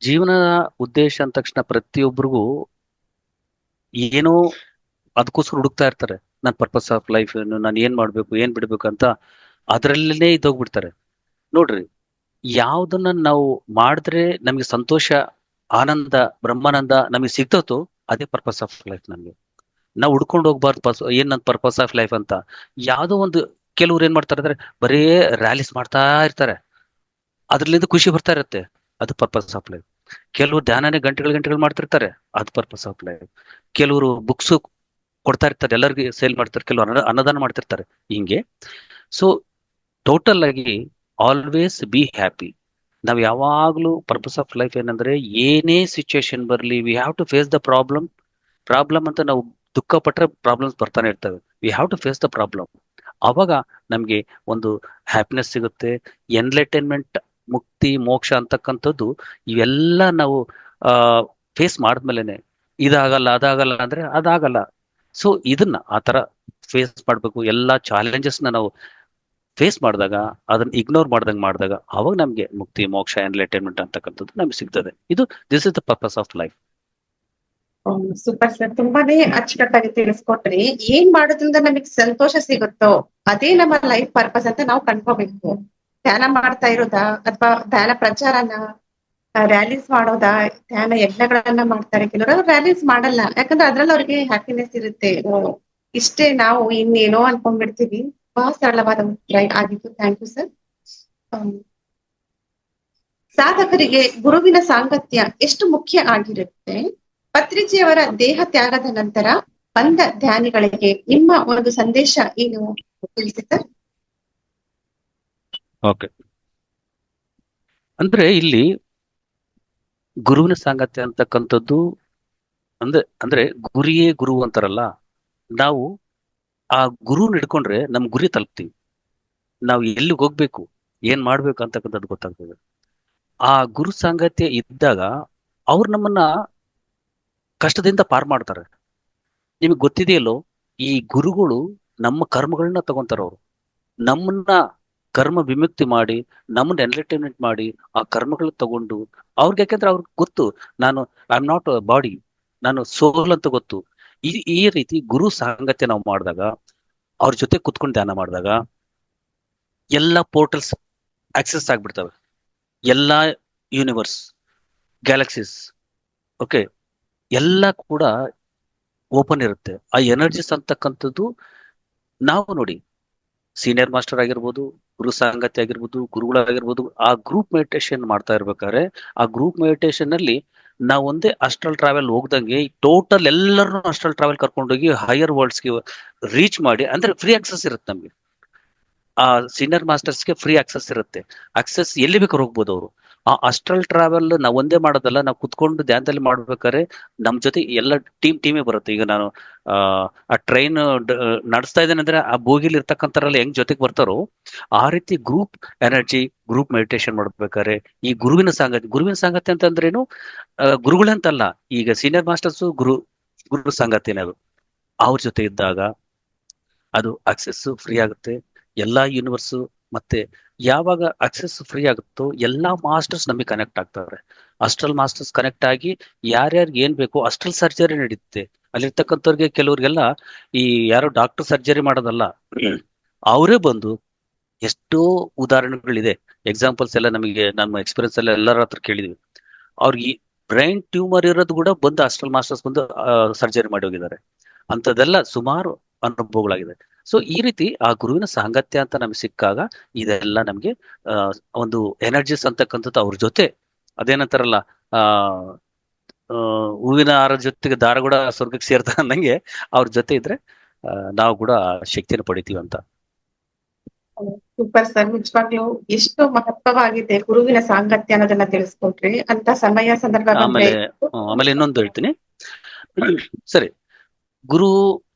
Speaker 1: ಜೀವನದ ಉದ್ದೇಶ ಅಂದ ತಕ್ಷಣ ಪ್ರತಿಯೊಬ್ಬರಿಗೂ ಏನೋ ಅದಕ್ಕೋಸ್ಕರ ಹುಡುಕ್ತಾ ಇರ್ತಾರೆ. ನನ್ನ ಪರ್ಪಸ್ ಆಫ್ ಲೈಫ್ ಏನು, ನಾನು ಏನ್ ಮಾಡ್ಬೇಕು, ಏನ್ ಬಿಡ್ಬೇಕು ಅಂತ ಅದ್ರಲ್ಲೇ ಇದ್ದೋಗ್ಬಿಡ್ತಾರೆ. ನೋಡ್ರಿ, ಯಾವ್ದನ್ನ ನಾವು ಮಾಡಿದ್ರೆ ನಮ್ಗೆ ಸಂತೋಷ, ಆನಂದ, ಬ್ರಹ್ಮಾನಂದ ನಮಗೆ ಸಿಗ್ತತೋ ಅದೇ ಪರ್ಪಸ್ ಆಫ್ ಲೈಫ್. ನಮ್ಗೆ ನಾವು ಹುಡ್ಕೊಂಡು ಹೋಗ್ಬಾರ್ದು ಏನ್ ನನ್ನ ಪರ್ಪಸ್ ಆಫ್ ಲೈಫ್ ಅಂತ. ಯಾವ್ದೋ ಒಂದು ಕೆಲವ್ರು ಏನ್ ಮಾಡ್ತಾರೆ ಅಂದ್ರೆ ಬರೇ ರ್ಯಾಲೀಸ್ ಮಾಡ್ತಾ ಇರ್ತಾರೆ, ಅದ್ರಲ್ಲಿಂದ ಖುಷಿ ಬರ್ತಾ ಇರುತ್ತೆ, ಅದು ಪರ್ಪಸ್ ಆಫ್ ಲೈಫ್. ಕೆಲವರು ಧ್ಯಾನನೇ ಗಂಟೆಗಳು ಮಾಡ್ತಿರ್ತಾರೆ, ಅದು ಪರ್ಪಸ್ ಆಫ್ ಲೈಫ್. ಕೆಲವರು ಬುಕ್ಸ್ ಕೊಡ್ತಾ ಇರ್ತಾರೆ, ಎಲ್ಲರಿಗೂ ಸೇಲ್ ಮಾಡ್ತಾರೆ, ಕೆಲವರು ಅನ್ನದಾನ ಮಾಡ್ತಿರ್ತಾರೆ, ಹಿಂಗೆ. ಸೊ ಟೋಟಲ್ ಆಗಿ ಆಲ್ವೇಸ್ ಬಿ ಹ್ಯಾಪಿ. ನಾವು ಯಾವಾಗ್ಲೂ ಪರ್ಪಸ್ ಆಫ್ ಲೈಫ್ ಏನಂದ್ರೆ, ಏನೇ ಸಿಚುಯೇಷನ್ ಬರಲಿ, we have to face the problem. Problem ಅಂತ ನಾವು ದುಃಖ ಪಟ್ರೆ ಪ್ರಾಬ್ಲಮ್ಸ್ ಬರ್ತಾನೆ ಇರ್ತವೆ. We have to face the problem. ಅವಾಗ ನಮ್ಗೆ ಒಂದು ಹ್ಯಾಪಿನೆಸ್ ಸಿಗುತ್ತೆ, ಎನ್ಲೈಟೈನ್ಮೆಂಟ್, ಮುಕ್ತಿ, ಮೋಕ್ಷ ಅಂತಕ್ಕಂಥದ್ದು ಇವೆಲ್ಲ ನಾವು ಆ ಫೇಸ್ ಮಾಡಿದ್ಮೇಲೆನೆ. ಇದಾಗಲ್ಲ ಅದಾಗಲ್ಲ ಅಂದ್ರೆ ಅದಾಗಲ್ಲ. ಸೊ ಇದನ್ನ ಆ ತರ ಫೇಸ್ ಮಾಡ್ಬೇಕು. ಎಲ್ಲಾ ಚಾಲೆಂಜಸ್ ನಾವು ಫೇಸ್ ಮಾಡಿದಾಗ, ಅದನ್ನ ಇಗ್ನೋರ್ ಮಾಡಿದಾಗ ಅವಾಗ ನಮ್ಗೆ ಮುಕ್ತಿ, ಮೋಕ್ಷ, ಎನ್ಲೈಟೈನ್ಮೆಂಟ್ ಅಂತಕ್ಕಂಥದ್ದು ನಮ್ಗೆ ಸಿಗ್ತದೆ. ಇದು this is the purpose of life.
Speaker 2: Super sir, ತುಂಬಾನೇ ಅಚ್ಚುಕಟ್ಟಾಗಿ ತಿಳಿಸ್ಕೊಟ್ರಿ. ಏನ್ ಮಾಡೋದ್ರಿಂದ ನಮಗ್ ಸಂತೋಷ ಸಿಗುತ್ತೋ ಅದೇ ನಮ್ಮ ಲೈಫ್ ಪರ್ಪಸ್ ಅಂತ ನಾವು ಕಂಡ್ಕೋಬೇಕು. ಧ್ಯಾನ ಮಾಡ್ತಾ ಇರೋದಾ, ಅಥವಾ ಧ್ಯಾನ ಪ್ರಚಾರನ, ರ್ಯಾಲೀಸ್ ಮಾಡೋದಾ? ಧ್ಯಾನ ಯಜ್ಞಗಳನ್ನ ಮಾಡ್ತಾರೆ ಕೆಲವರು, ರ್ಯಾಲೀಸ್ ಮಾಡಲ್ಲ, ಯಾಕಂದ್ರೆ ಅದ್ರಲ್ಲಿ ಅವ್ರಿಗೆ ಹ್ಯಾಪಿನೆಸ್ ಇರುತ್ತೆ. ಇಷ್ಟೇ, ನಾವು ಇನ್ನೇನೋ ಅನ್ಕೊಂಡ್ಬಿಡ್ತೀವಿ. ಬಹಳ ಸರಳವಾದ ಉತ್ತರ ಆಗಿತ್ತು. Thank you sir. ಸಾಧಕರಿಗೆ ಗುರುವಿನ ಸಾಂಗತ್ಯ ಎಷ್ಟು ಮುಖ್ಯ ಆಗಿರುತ್ತೆ? ಪತ್ರಿಜಿಯವರ ದೇಹ ತ್ಯಾಗದ ನಂತರ ಬಂದ ಧ್ಯಾನಿಗಳಿಗೆ ನಿಮ್ಮ ಒಂದು ಸಂದೇಶ ಏನು ತಿಳಿಸಿ ಸರ್?
Speaker 1: ಓಕೆ, ಅಂದ್ರೆ ಇಲ್ಲಿ ಗುರುವಿನ ಸಾಂಗತ್ಯ ಅಂತಕ್ಕಂಥದ್ದು ಅಂದ್ರೆ ಗುರಿಯೇ ಗುರು ಅಂತಾರಲ್ಲ, ನಾವು ಆ ಗುರು ಹಿಡ್ಕೊಂಡ್ರೆ ನಮ್ ಗುರಿ ತಲುಪ್ತೀವಿ. ನಾವು ಎಲ್ಲಿಗೆ ಹೋಗ್ಬೇಕು, ಏನ್ ಮಾಡ್ಬೇಕು ಅಂತಕ್ಕಂಥದ್ದು ಗೊತ್ತಾಗ್ತದೆ. ಆ ಗುರು ಸಾಂಗತ್ಯ ಇದ್ದಾಗ ಅವ್ರು ನಮ್ಮನ್ನ ಕಷ್ಟದಿಂದ ಪಾರ್ ಮಾಡ್ತಾರೆ. ನಿಮಗೆ ಗೊತ್ತಿದೆಯಲ್ಲೋ, ಈ ಗುರುಗಳು ನಮ್ಮ ಕರ್ಮಗಳನ್ನ ತಗೊಂತಾರ. ಅವರು ನಮ್ಮನ್ನ ಕರ್ಮ ವಿಮುಕ್ತಿ ಮಾಡಿ, ನಮ್ಮನ್ನ ಎಂಟರ್ಟೈನ್ಮೆಂಟ್ ಮಾಡಿ, ಆ ಕರ್ಮಗಳನ್ನ ತಗೊಂಡು ಅವ್ರಿಗೆ, ಯಾಕೆಂದ್ರೆ ಅವ್ರಿಗೆ ಗೊತ್ತು, ನಾನು ಐ ಆಮ್ ನಾಟ್ ಬಾಡಿ, ನಾನು ಸೋಲ್ ಅಂತ ಗೊತ್ತು. ಈ ರೀತಿ ಗುರು ಸಾಂಗತ್ಯ ನಾವು ಮಾಡಿದಾಗ, ಅವ್ರ ಜೊತೆ ಕುತ್ಕೊಂಡು ಧ್ಯಾನ ಮಾಡಿದಾಗ ಎಲ್ಲಾ ಪೋರ್ಟಲ್ಸ್ ಆಕ್ಸೆಸ್ ಆಗ್ಬಿಡ್ತವೆ. ಎಲ್ಲಾ ಯೂನಿವರ್ಸ್, ಗ್ಯಾಲಕ್ಸೀಸ್, ಓಕೆ, ಎಲ್ಲ ಕೂಡ ಓಪನ್ ಇರುತ್ತೆ. ಆ ಎನರ್ಜಿಸ್ ಅಂತಕ್ಕಂಥದ್ದು ನಾವು ನೋಡಿ, ಸೀನಿಯರ್ ಮಾಸ್ಟರ್ ಆಗಿರ್ಬೋದು, ಗುರು ಸಾಂಗತ್ಯ ಆಗಿರ್ಬೋದು, ಗುರುಗಳಾಗಿರ್ಬೋದು, ಆ ಗ್ರೂಪ್ ಮೆಡಿಟೇಷನ್ ಮಾಡ್ತಾ ಇರ್ಬೇಕಾದ್ರೆ, ಆ ಗ್ರೂಪ್ ಮೆಡಿಟೇಷನ್ ಅಲ್ಲಿ ನಾವು ಒಂದೇ ಅಸ್ಟ್ರಲ್ ಟ್ರಾವೆಲ್ ಹೋಗ್ದಂಗೆ ಟೋಟಲ್ ಎಲ್ಲರನ್ನೂ ಅಸ್ಟ್ರಲ್ ಟ್ರಾವೆಲ್ ಕರ್ಕೊಂಡೋಗಿ ಹೈಯರ್ ವರ್ಲ್ಡ್ಸ್ಗೆ ರೀಚ್ ಮಾಡಿ, ಅಂದ್ರೆ ಫ್ರೀ ಆಕ್ಸೆಸ್ ಇರುತ್ತೆ ನಮ್ಗೆ. ಆ ಸೀನಿಯರ್ ಮಾಸ್ಟರ್ಸ್ಗೆ ಫ್ರೀ ಆಕ್ಸೆಸ್ ಇರುತ್ತೆ. ಆಕ್ಸೆಸ್ ಎಲ್ಲಿ ಬೇಕಾದ್ರೂ ಹೋಗ್ಬೋದು ಅವರು. ಆ ಅಸ್ಟ್ರಲ್ ಟ್ರಾವೆಲ್ ನಾವು ಒಂದೇ ಮಾಡೋದಲ್ಲ, ನಾವು ಕುತ್ಕೊಂಡು ಧ್ಯಾನದಲ್ಲಿ ಮಾಡ್ಬೇಕಾದ್ರೆ ನಮ್ ಜೊತೆ ಎಲ್ಲ ಟೀಮೇ ಬರುತ್ತೆ. ಈಗ ನಾನು ಆ ಟ್ರೈನ್ ನಡೆಸ್ತಾ ಇದ್ದೇನೆ ಅಂದ್ರೆ, ಆ ಬೋಗಿಲಿ ಇರ್ತಕ್ಕಂಥವ್ರೆಲ್ಲ ಹೆಂಗ್ ಜೊತೆಗೆ ಬರ್ತಾರೋ, ಆ ರೀತಿ ಗ್ರೂಪ್ ಎನರ್ಜಿ, ಗ್ರೂಪ್ ಮೆಡಿಟೇಷನ್ ಮಾಡ್ಬೇಕಾದ್ರೆ ಈ ಗುರುವಿನ ಸಾಂಗತ್ಯ ಅಂತಂದ್ರೇನು, ಗುರುಗಳಂತಲ್ಲ, ಈಗ ಸೀನಿಯರ್ ಮಾಸ್ಟರ್ಸ್ ಗುರು ಸಾಂಗತ್ಯನೇ ಅದು. ಅವ್ರ ಜೊತೆ ಇದ್ದಾಗ ಅದು ಆಕ್ಸೆಸ್ ಫ್ರೀ ಆಗುತ್ತೆ. ಎಲ್ಲಾ ಯೂನಿವರ್ಸ್, ಮತ್ತೆ ಯಾವಾಗ ಆಕ್ಸೆಸ್ ಫ್ರೀ ಆಗುತ್ತೋ ಎಲ್ಲಾ ಮಾಸ್ಟರ್ಸ್ ನಮಗೆ ಕನೆಕ್ಟ್ ಆಗ್ತಾರೆ. ಅಸ್ಟ್ರಲ್ ಮಾಸ್ಟರ್ಸ್ ಕನೆಕ್ಟ್ ಆಗಿ ಯಾರ್ಯಾರಿಗೆ ಏನ್ ಬೇಕು ಅಸ್ಟ್ರಲ್ ಸರ್ಜರಿ ನಡೀತೆ. ಅಲ್ಲಿರ್ತಕ್ಕಂಥವ್ರಿಗೆ ಕೆಲವ್ರಿಗೆಲ್ಲ ಈ ಯಾರೋ ಡಾಕ್ಟರ್ ಸರ್ಜರಿ ಮಾಡೋದಲ್ಲ, ಅವರೇ ಬಂದು, ಎಷ್ಟೋ ಉದಾಹರಣೆಗಳಿದೆ, ಎಕ್ಸಾಂಪಲ್ಸ್ ಎಲ್ಲ ನಮಗೆ ನಮ್ಮ ಎಕ್ಸ್ಪೀರಿಯನ್ಸ್ ಎಲ್ಲ ಎಲ್ಲರ ಹತ್ರ ಕೇಳಿದ್ವಿ. ಅವ್ರಿಗೆ ಬ್ರೈನ್ ಟ್ಯೂಮರ್ ಇರೋದು ಕೂಡ ಬಂದು ಅಸ್ಟ್ರಲ್ ಮಾಸ್ಟರ್ಸ್ ಬಂದು ಸರ್ಜರಿ ಮಾಡಿ ಹೋಗಿದ್ದಾರೆ. ಅಂಥದ್ದೆಲ್ಲ ಸುಮಾರು ಅನುಭವಗಳಾಗಿದೆ. ಸೊ ಈ ರೀತಿ ಆ ಗುರುವಿನ ಸಾಂಗತ್ಯ ಅಂತ ನಮ್ಗೆ ಸಿಕ್ಕಾಗ ಇದೆಲ್ಲ ನಮ್ಗೆ ಒಂದು ಎನರ್ಜಿಸ್ ಅಂತಕ್ಕಂಥದ್ದು ಅವ್ರ ಜೊತೆ, ಅದೇನಂತಾರಲ್ಲ, ಆ ಹೂವಿನ ಹಾರ ಜೊತೆಗೆ ದಾರ ಕೂಡ ಸ್ವರ್ಗಕ್ಕೆ ಸೇರ್ತಾ ಅನ್ನಂಗೆ, ಅವ್ರ ಜೊತೆ ಇದ್ರೆ ನಾವು ಕೂಡ ಶಕ್ತಿಯನ್ನು ಪಡಿತೀವಿ ಅಂತ.
Speaker 2: ಸೂಪರ್ ಸರ್, ನಿಜವಾಗ್ಲೂ ಎಷ್ಟು ಮಹತ್ವವಾಗಿದೆ ಗುರುವಿನ ಸಾಂಗತ್ಯ ಅನ್ನೋದನ್ನ ತಿಳಿಸ್ಕೊಟ್ರಿ. ಅಂತ ಸಮಯ ಸಂದರ್ಭ ಬಂದ್ರೆ
Speaker 1: ಆಮೇಲೆ ಇನ್ನೊಂದು ಹೇಳ್ತೀನಿ. ಸರಿ, ಗುರು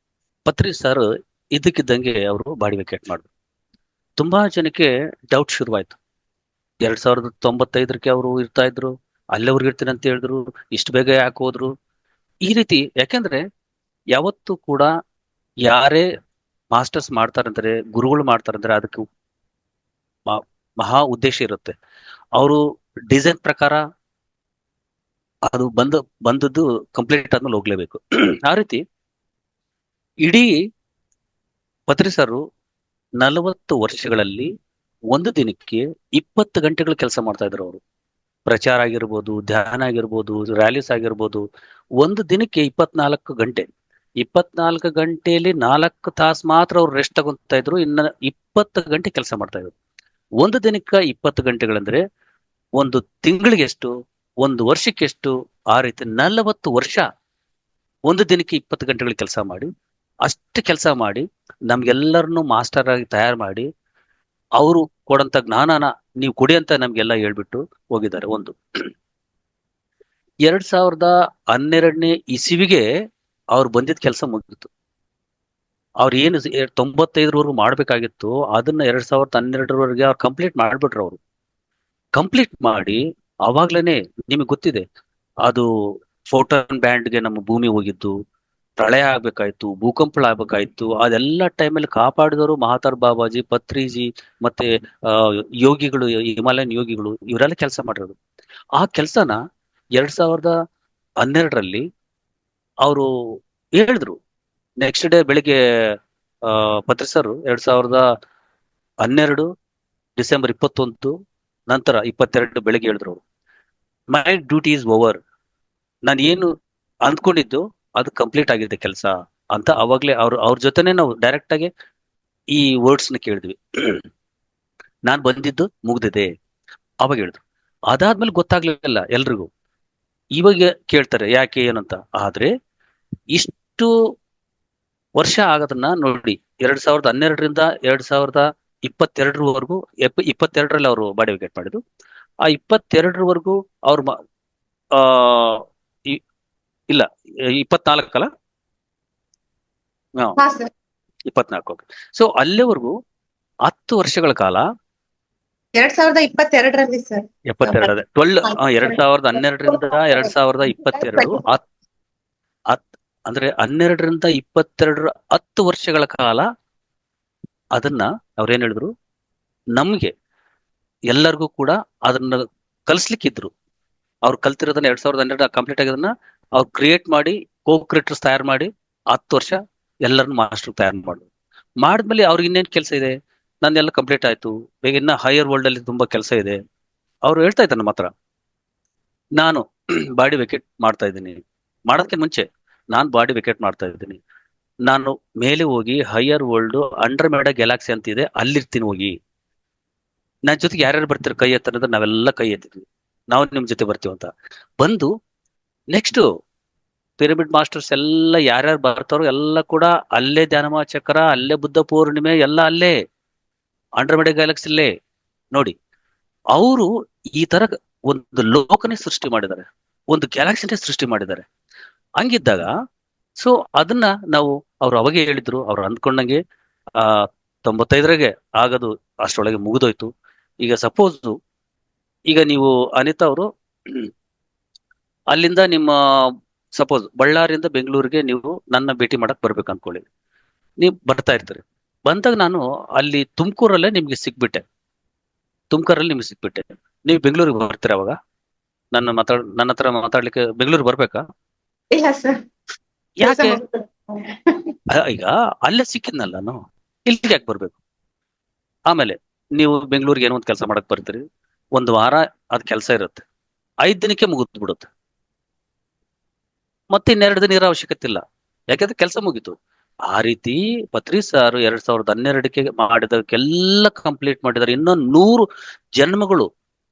Speaker 1: ಪತ್ರಿ ಸರ್ ಇದಕ್ಕಿದ್ದಂಗೆ ಅವರು ಬಾಡಿ ವೆಕೇಟ್ ಮಾಡಿದ್ರು. ತುಂಬಾ ಜನಕ್ಕೆ ಡೌಟ್ ಶುರುವಾಯ್ತು. 2095 ಅವರು ಇರ್ತಾ ಇದ್ರು, ಅಲ್ಲವ್ರಿಗೆ ಇರ್ತೀನಿ ಅಂತ ಹೇಳಿದ್ರು, ಇಷ್ಟು ಬೇಗ ಯಾಕೆ ಹೋದ್ರು, ಈ ರೀತಿ. ಯಾಕೆಂದ್ರೆ ಯಾವತ್ತೂ ಕೂಡ ಯಾರೇ ಮಾಸ್ಟರ್ಸ್ ಮಾಡ್ತಾರಂದ್ರೆ, ಗುರುಗಳು ಮಾಡ್ತಾರಂದ್ರೆ, ಅದಕ್ಕೆ ಮಹಾ ಉದ್ದೇಶ ಇರುತ್ತೆ. ಅವರು ಡಿಸೈನ್ ಪ್ರಕಾರ ಅದು ಬಂದದ್ದು ಕಂಪ್ಲೀಟ್ ಆದ್ಮೇಲೆ ಹೋಗ್ಲೇಬೇಕು. ಆ ರೀತಿ ಇಡೀ ಪತ್ರಿ ಸರ್ 40 ವರ್ಷಗಳಲ್ಲಿ ಒಂದು ದಿನಕ್ಕೆ 20 ಗಂಟೆಗಳು ಕೆಲಸ ಮಾಡ್ತಾ ಇದ್ರು ಅವರು. ಪ್ರಚಾರ ಆಗಿರ್ಬೋದು, ಧ್ಯಾನ ಆಗಿರ್ಬೋದು, ರ್ಯಾಲೀಸ್ ಆಗಿರ್ಬೋದು, ಒಂದು ದಿನಕ್ಕೆ 24 ಗಂಟೆ. 24 ಗಂಟೆಯಲ್ಲಿ 4 ತಾಸು ಮಾತ್ರ ಅವ್ರು ರೆಸ್ಟ್ ತಗೊಂತಾ ಇದ್ರು, ಇನ್ನ 20 ಗಂಟೆ ಕೆಲಸ ಮಾಡ್ತಾ ಇದ್ರು. ಒಂದು ದಿನಕ್ಕೆ 20 ಗಂಟೆಗಳಂದ್ರೆ ಒಂದು ತಿಂಗಳಿಗೆ ಎಷ್ಟು, ಒಂದು ವರ್ಷಕ್ಕೆ ಎಷ್ಟು, ಆ ರೀತಿ 40 ವರ್ಷ ಒಂದು ದಿನಕ್ಕೆ 20 ಗಂಟೆಗಳು ಕೆಲಸ ಮಾಡಿ, ಅಷ್ಟು ಕೆಲಸ ಮಾಡಿ ನಮ್ಗೆಲ್ಲರನ್ನು ಮಾಸ್ಟರ್ ಆಗಿ ತಯಾರು ಮಾಡಿ, ಅವರು ಕೊಡಂತ ಜ್ಞಾನನ ನೀವು ಕೊಡಿ ಅಂತ ನಮ್ಗೆಲ್ಲ ಹೇಳ್ಬಿಟ್ಟು ಹೋಗಿದ್ದಾರೆ. ಒಂದು 2012ನೇ ಇಸವಿಗೆ ಅವ್ರು ಬಂದಿದ್ದ ಕೆಲಸ ಮುಗಿತು. ಅವ್ರು ಏನು 95ರವರೆಗೂ ಮಾಡ್ಬೇಕಾಗಿತ್ತು ಅದನ್ನ 2012ವರೆಗೆ ಅವ್ರು ಕಂಪ್ಲೀಟ್ ಮಾಡ್ಬಿಟ್ರು. ಅವರು ಕಂಪ್ಲೀಟ್ ಮಾಡಿ ಅವಾಗ್ಲೇನೆ ನಿಮಗೆ ಗೊತ್ತಿದೆ ಅದು ಫೋಟೋನ್ ಬ್ಯಾಂಡ್ಗೆ ನಮ್ಮ ಭೂಮಿ ಹೋಗಿದ್ದು, ಪ್ರಳಯ ಆಗ್ಬೇಕಾಯ್ತು, ಭೂಕಂಪಗಳಾಗ್ಬೇಕಾಯ್ತು. ಅದೆಲ್ಲ ಟೈಮಲ್ಲಿ ಕಾಪಾಡಿದವರು ಮಹಾತಾರ್ ಬಾಬಾಜಿ, ಪತ್ರಿಜಿ, ಮತ್ತೆ ಯೋಗಿಗಳು, ಹಿಮಾಲಯನ್ ಯೋಗಿಗಳು, ಇವರೆಲ್ಲ ಕೆಲಸ ಮಾಡಿರೋದು. ಆ ಕೆಲಸನ 2012ರಲ್ಲಿ ಅವರು ಹೇಳಿದ್ರು. ನೆಕ್ಸ್ಟ್ ಡೇ ಬೆಳಿಗ್ಗೆ ಪತ್ರಿ ಸರ್ 2012 ಡಿಸೆಂಬರ್ 21 ನಂತರ 22 ಬೆಳಿಗ್ಗೆ ಹೇಳಿದ್ರು ಅವರು, ಮೈ ಡ್ಯೂಟಿ ಈಸ್ ಓವರ್. ನಾನು ಏನು ಅಂದ್ಕೊಂಡಿದ್ದು ಅದು ಕಂಪ್ಲೀಟ್ ಆಗಿದೆ ಕೆಲಸ ಅಂತ. ಅವಾಗ್ಲೇ ಅವ್ರ ಜೊತೆನೆ ನಾವು ಡೈರೆಕ್ಟ್ ಆಗಿ ಈ ವರ್ಡ್ಸ್ ನ ಕೇಳಿದ್ವಿ. ನಾನ್ ಬಂದಿದ್ದು ಮುಗ್ದಿದೆ ಅವಾಗ ಹೇಳಿದ್ರು. ಅದಾದ್ಮೇಲೆ ಗೊತ್ತಾಗ್ಲಿಲ್ಲ ಎಲ್ರಿಗೂ. ಇವಾಗ ಕೇಳ್ತಾರೆ ಯಾಕೆ ಏನಂತ. ಆದ್ರೆ ಇಷ್ಟು ವರ್ಷ ಆಗದನ್ನ ನೋಡಿ, 2012ರಿಂದ 2022ರವರೆಗೂ 22ರಲ್ಲಿ ಅವರು ಬಾಡಿ ವಿಕೆಟ್ ಮಾಡಿದ್ರು. ಆ 22ರವರೆಗೂ ಅವ್ರು ಆ ಇಲ್ಲ 24
Speaker 2: ಹಾ ಸರ್.
Speaker 1: 24. ಸೊ ಅಲ್ಲಿವರೆಗೂ 10 ವರ್ಷಗಳ ಕಾಲ
Speaker 2: 2022ರಲ್ಲಿ ಸರ್.
Speaker 1: 2012ರಿಂದ 2022 ಅಂದ್ರೆ 12ರಿಂದ 22 10 ವರ್ಷಗಳ ಕಾಲ ಅದನ್ನ ಅವ್ರೇನ್ ಹೇಳಿದ್ರು, ನಮ್ಗೆ ಎಲ್ಲರಿಗೂ ಕೂಡ ಅದನ್ನ ಕಲಿಸ್ಲಿಕ್ಕಿದ್ರು. ಅವ್ರು ಕಲ್ತಿರೋದನ್ನ 2012 ಕಂಪ್ಲೀಟ್ ಆಗಿರೋದನ್ನ ಅವ್ರು ಕ್ರಿಯೇಟ್ ಮಾಡಿ, ಕೋ ಕ್ರಿಯೇಟರ್ಸ್ ತಯಾರು ಮಾಡಿ 10 ವರ್ಷ ಎಲ್ಲರನ್ನು ಮಾಸ್ಟರ್ ತಯಾರು ಮಾಡಿದ್ರು. ಮಾಡಿದ್ಮೇಲೆ ಅವ್ರಿಗೆ ಇನ್ನೇನ್ ಕೆಲಸ ಇದೆ, ನಂದೆಲ್ಲ ಕಂಪ್ಲೀಟ್ ಆಯ್ತು, ಬೇಗ ಇನ್ನ ಹೈಯರ್ ವರ್ಲ್ಡ್ ಅಲ್ಲಿ ತುಂಬಾ ಕೆಲಸ ಇದೆ. ಅವ್ರು ಹೇಳ್ತಾ ಇದ್ದಾರೆ ನಮ್ಮ ಹತ್ರ, ನಾನು ಬಾಡಿ ವೆಕೇಟ್ ಮಾಡ್ತಾ ಇದ್ದೀನಿ. ಮಾಡೋದಕ್ಕೆ ಮುಂಚೆ ನಾನು ಬಾಡಿ ವೆಕೇಟ್ ಮಾಡ್ತಾ ಇದ್ದೀನಿ, ನಾನು ಮೇಲೆ ಹೋಗಿ ಹೈಯರ್ ವರ್ಲ್ಡ್ ಅಂಡರ್ಮೇಡ ಗ್ಯಾಲಾಕ್ಸಿ ಅಂತ ಇದೆ, ಅಲ್ಲಿರ್ತೀನಿ ಹೋಗಿ. ನನ್ನ ಜೊತೆಗೆ ಯಾರ್ಯಾರು ಬರ್ತಾರೆ ಕೈ ಎತ್ತಂದ್ರೆ ನಾವೆಲ್ಲ ಕೈ ಎತ್ತಿದ್ವಿ, ನಾವು ನಿಮ್ ಜೊತೆ ಬರ್ತೀವಿ ಅಂತ. ಬಂದು ನೆಕ್ಸ್ಟ್ ಪಿರಮಿಡ್ ಮಾಸ್ಟರ್ಸ್ ಎಲ್ಲ ಯಾರ್ಯಾರು ಬರ್ತಾರೋ ಎಲ್ಲ ಕೂಡ ಅಲ್ಲೇ ಧ್ಯಾನಮ ಚಕ್ರ, ಅಲ್ಲೇ ಬುದ್ಧ ಪೂರ್ಣಿಮೆ, ಎಲ್ಲ ಅಲ್ಲೇ ಅಂಡರ್ಮೇಡ ಗ್ಯಾಲಾಕ್ಸಿ ಅಲ್ಲೇ ನೋಡಿ. ಅವರು ಈ ತರ ಒಂದು ಲೋಕನೇ ಸೃಷ್ಟಿ ಮಾಡಿದ್ದಾರೆ, ಒಂದು ಗ್ಯಾಲಾಕ್ಸಿನೇ ಸೃಷ್ಟಿ ಮಾಡಿದ್ದಾರೆ. ಹಂಗಿದ್ದಾಗ ಸೊ ಅದನ್ನ ನಾವು ಅವ್ರು ಅವಾಗೆ ಹೇಳಿದ್ರು, ಅವ್ರು ಅಂದ್ಕೊಂಡಂಗೆ 95ರಾಗೆ ಆಗದು ಅಷ್ಟರೊಳಗೆ ಮುಗಿದೋಯ್ತು. ಈಗ ಸಪೋಸ್ ಈಗ ನೀವು ಅನಿತಾ ಅವರು ಅಲ್ಲಿಂದ ನಿಮ್ಮ ಸಪೋಸ್ ಬಳ್ಳಾರಿಯಿಂದ ಬೆಂಗಳೂರಿಗೆ ನೀವು ನನ್ನ ಭೇಟಿ ಮಾಡಕ್ ಬರ್ಬೇಕು ಅನ್ಕೊಳ್ಳಿ, ನೀವು ಬರ್ತಾ ಇರ್ತೀರಿ. ಬಂದಾಗ ನಾನು ಅಲ್ಲಿ ತುಮಕೂರಲ್ಲೇ ನಿಮ್ಗೆ ಸಿಕ್ಬಿಟ್ಟೆ, ತುಮಕೂರಲ್ಲಿ ನಿಮ್ಗೆ ಸಿಕ್ಬಿಟ್ಟೆ, ನೀವು ಬೆಂಗಳೂರಿಗೆ ಬರ್ತೀರ. ಅವಾಗ ನನ್ನ ಹತ್ರ ಮಾತಾಡ್ಲಿಕ್ಕೆ ಬೆಂಗಳೂರಿಗೆ ಬರ್ಬೇಕಾ?
Speaker 2: ಇಲ್ಲ ಸರ್.
Speaker 1: ಯಾಕೆ? ಈಗ ಅಲ್ಲೇ ಸಿಕ್ಕಿದ್ನಲ್ಲ ನಾನು, ಇಲ್ಲಿಗೆ ಯಾಕೆ ಬರ್ಬೇಕು? ಆಮೇಲೆ ನೀವು ಬೆಂಗಳೂರಿಗೆ ಏನೋ ಒಂದು ಕೆಲಸ ಮಾಡಕ್ ಬರ್ತೀರಿ, 1 ವಾರ ಅದ್ ಕೆಲಸ ಇರುತ್ತೆ, 5 ದಿನಕ್ಕೆ ಮುಗಿದ್ ಬಿಡುತ್ತೆ. ಮತ್ತೆ 2 ದಿನ ಇರೋ ಅವಶ್ಯಕತೆ ಇಲ್ಲ, ಯಾಕಂದ್ರೆ ಕೆಲಸ ಮುಗೀತು. ಆ ರೀತಿ ಪತ್ರಿ ಸಾರು 2012ಕ್ಕೆ ಮಾಡಿದಕ್ಕೆಲ್ಲ ಕಂಪ್ಲೀಟ್ ಮಾಡಿದ್ದಾರೆ. ಇನ್ನೂ 100 ಜನ್ಮಗಳು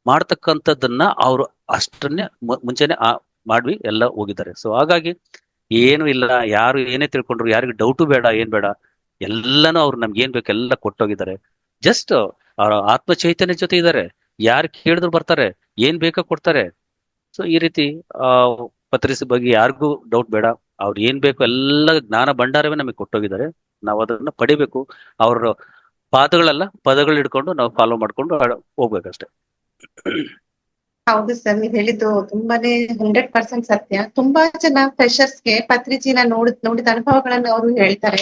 Speaker 1: ಮಾಡ್ತಕ್ಕಂಥದ್ದನ್ನ ಅವರು ಅಷ್ಟನ್ನೇ ಮುಂಚೆನೆ ಮಾಡ್ವಿ ಎಲ್ಲ ಹೋಗಿದ್ದಾರೆ. ಸೊ ಹಾಗಾಗಿ ಏನು ಇಲ್ಲ, ಯಾರು ಏನೇ ತಿಳ್ಕೊಂಡ್ರು, ಯಾರಿಗೂ ಡೌಟು ಬೇಡ, ಏನ್ ಬೇಡ, ಎಲ್ಲಾನು ಅವ್ರು ನಮ್ಗೆ ಏನ್ ಬೇಕು ಎಲ್ಲ ಕೊಟ್ಟೋಗಿದ್ದಾರೆ. ಜಸ್ಟ್ ಅವ್ರ ಆತ್ಮ ಚೈತನ್ಯ ಜೊತೆ ಇದ್ದಾರೆ, ಯಾರು ಕೇಳಿದ್ರು ಬರ್ತಾರೆ, ಏನ್ ಬೇಕೋ ಕೊಡ್ತಾರೆ. ಸೊ ಈ ರೀತಿ ಪತ್ರಿಸಿ ಬಗ್ಗೆ ಯಾರಿಗೂ ಡೌಟ್ ಬೇಡ. ಅವ್ರು ಏನ್ ಬೇಕು ಎಲ್ಲ ಜ್ಞಾನ ಭಂಡಾರವೇ ನಮಗೆ ಕೊಟ್ಟೋಗಿದ್ದಾರೆ, ನಾವು ಅದನ್ನ ಪಡಿಬೇಕು. ಅವ್ರ ಪಾದಗಳೆಲ್ಲ ಪದಗಳು ಹಿಡ್ಕೊಂಡು ನಾವು ಫಾಲೋ ಮಾಡ್ಕೊಂಡು ಹೋಗ್ಬೇಕಷ್ಟೆ.
Speaker 2: ಹೌದು ಸರ್, ನೀವ್ ಹೇಳಿದ್ದು ತುಂಬಾನೇ 100% ಸತ್ಯ. ತುಂಬಾ ಜನ ಫ್ರೆಶರ್ಸ್ಗೆ ಪತ್ರಿಜಿನ ನೋಡಿದ ಅನುಭವಗಳನ್ನ ಅವರು ಹೇಳ್ತಾರೆ.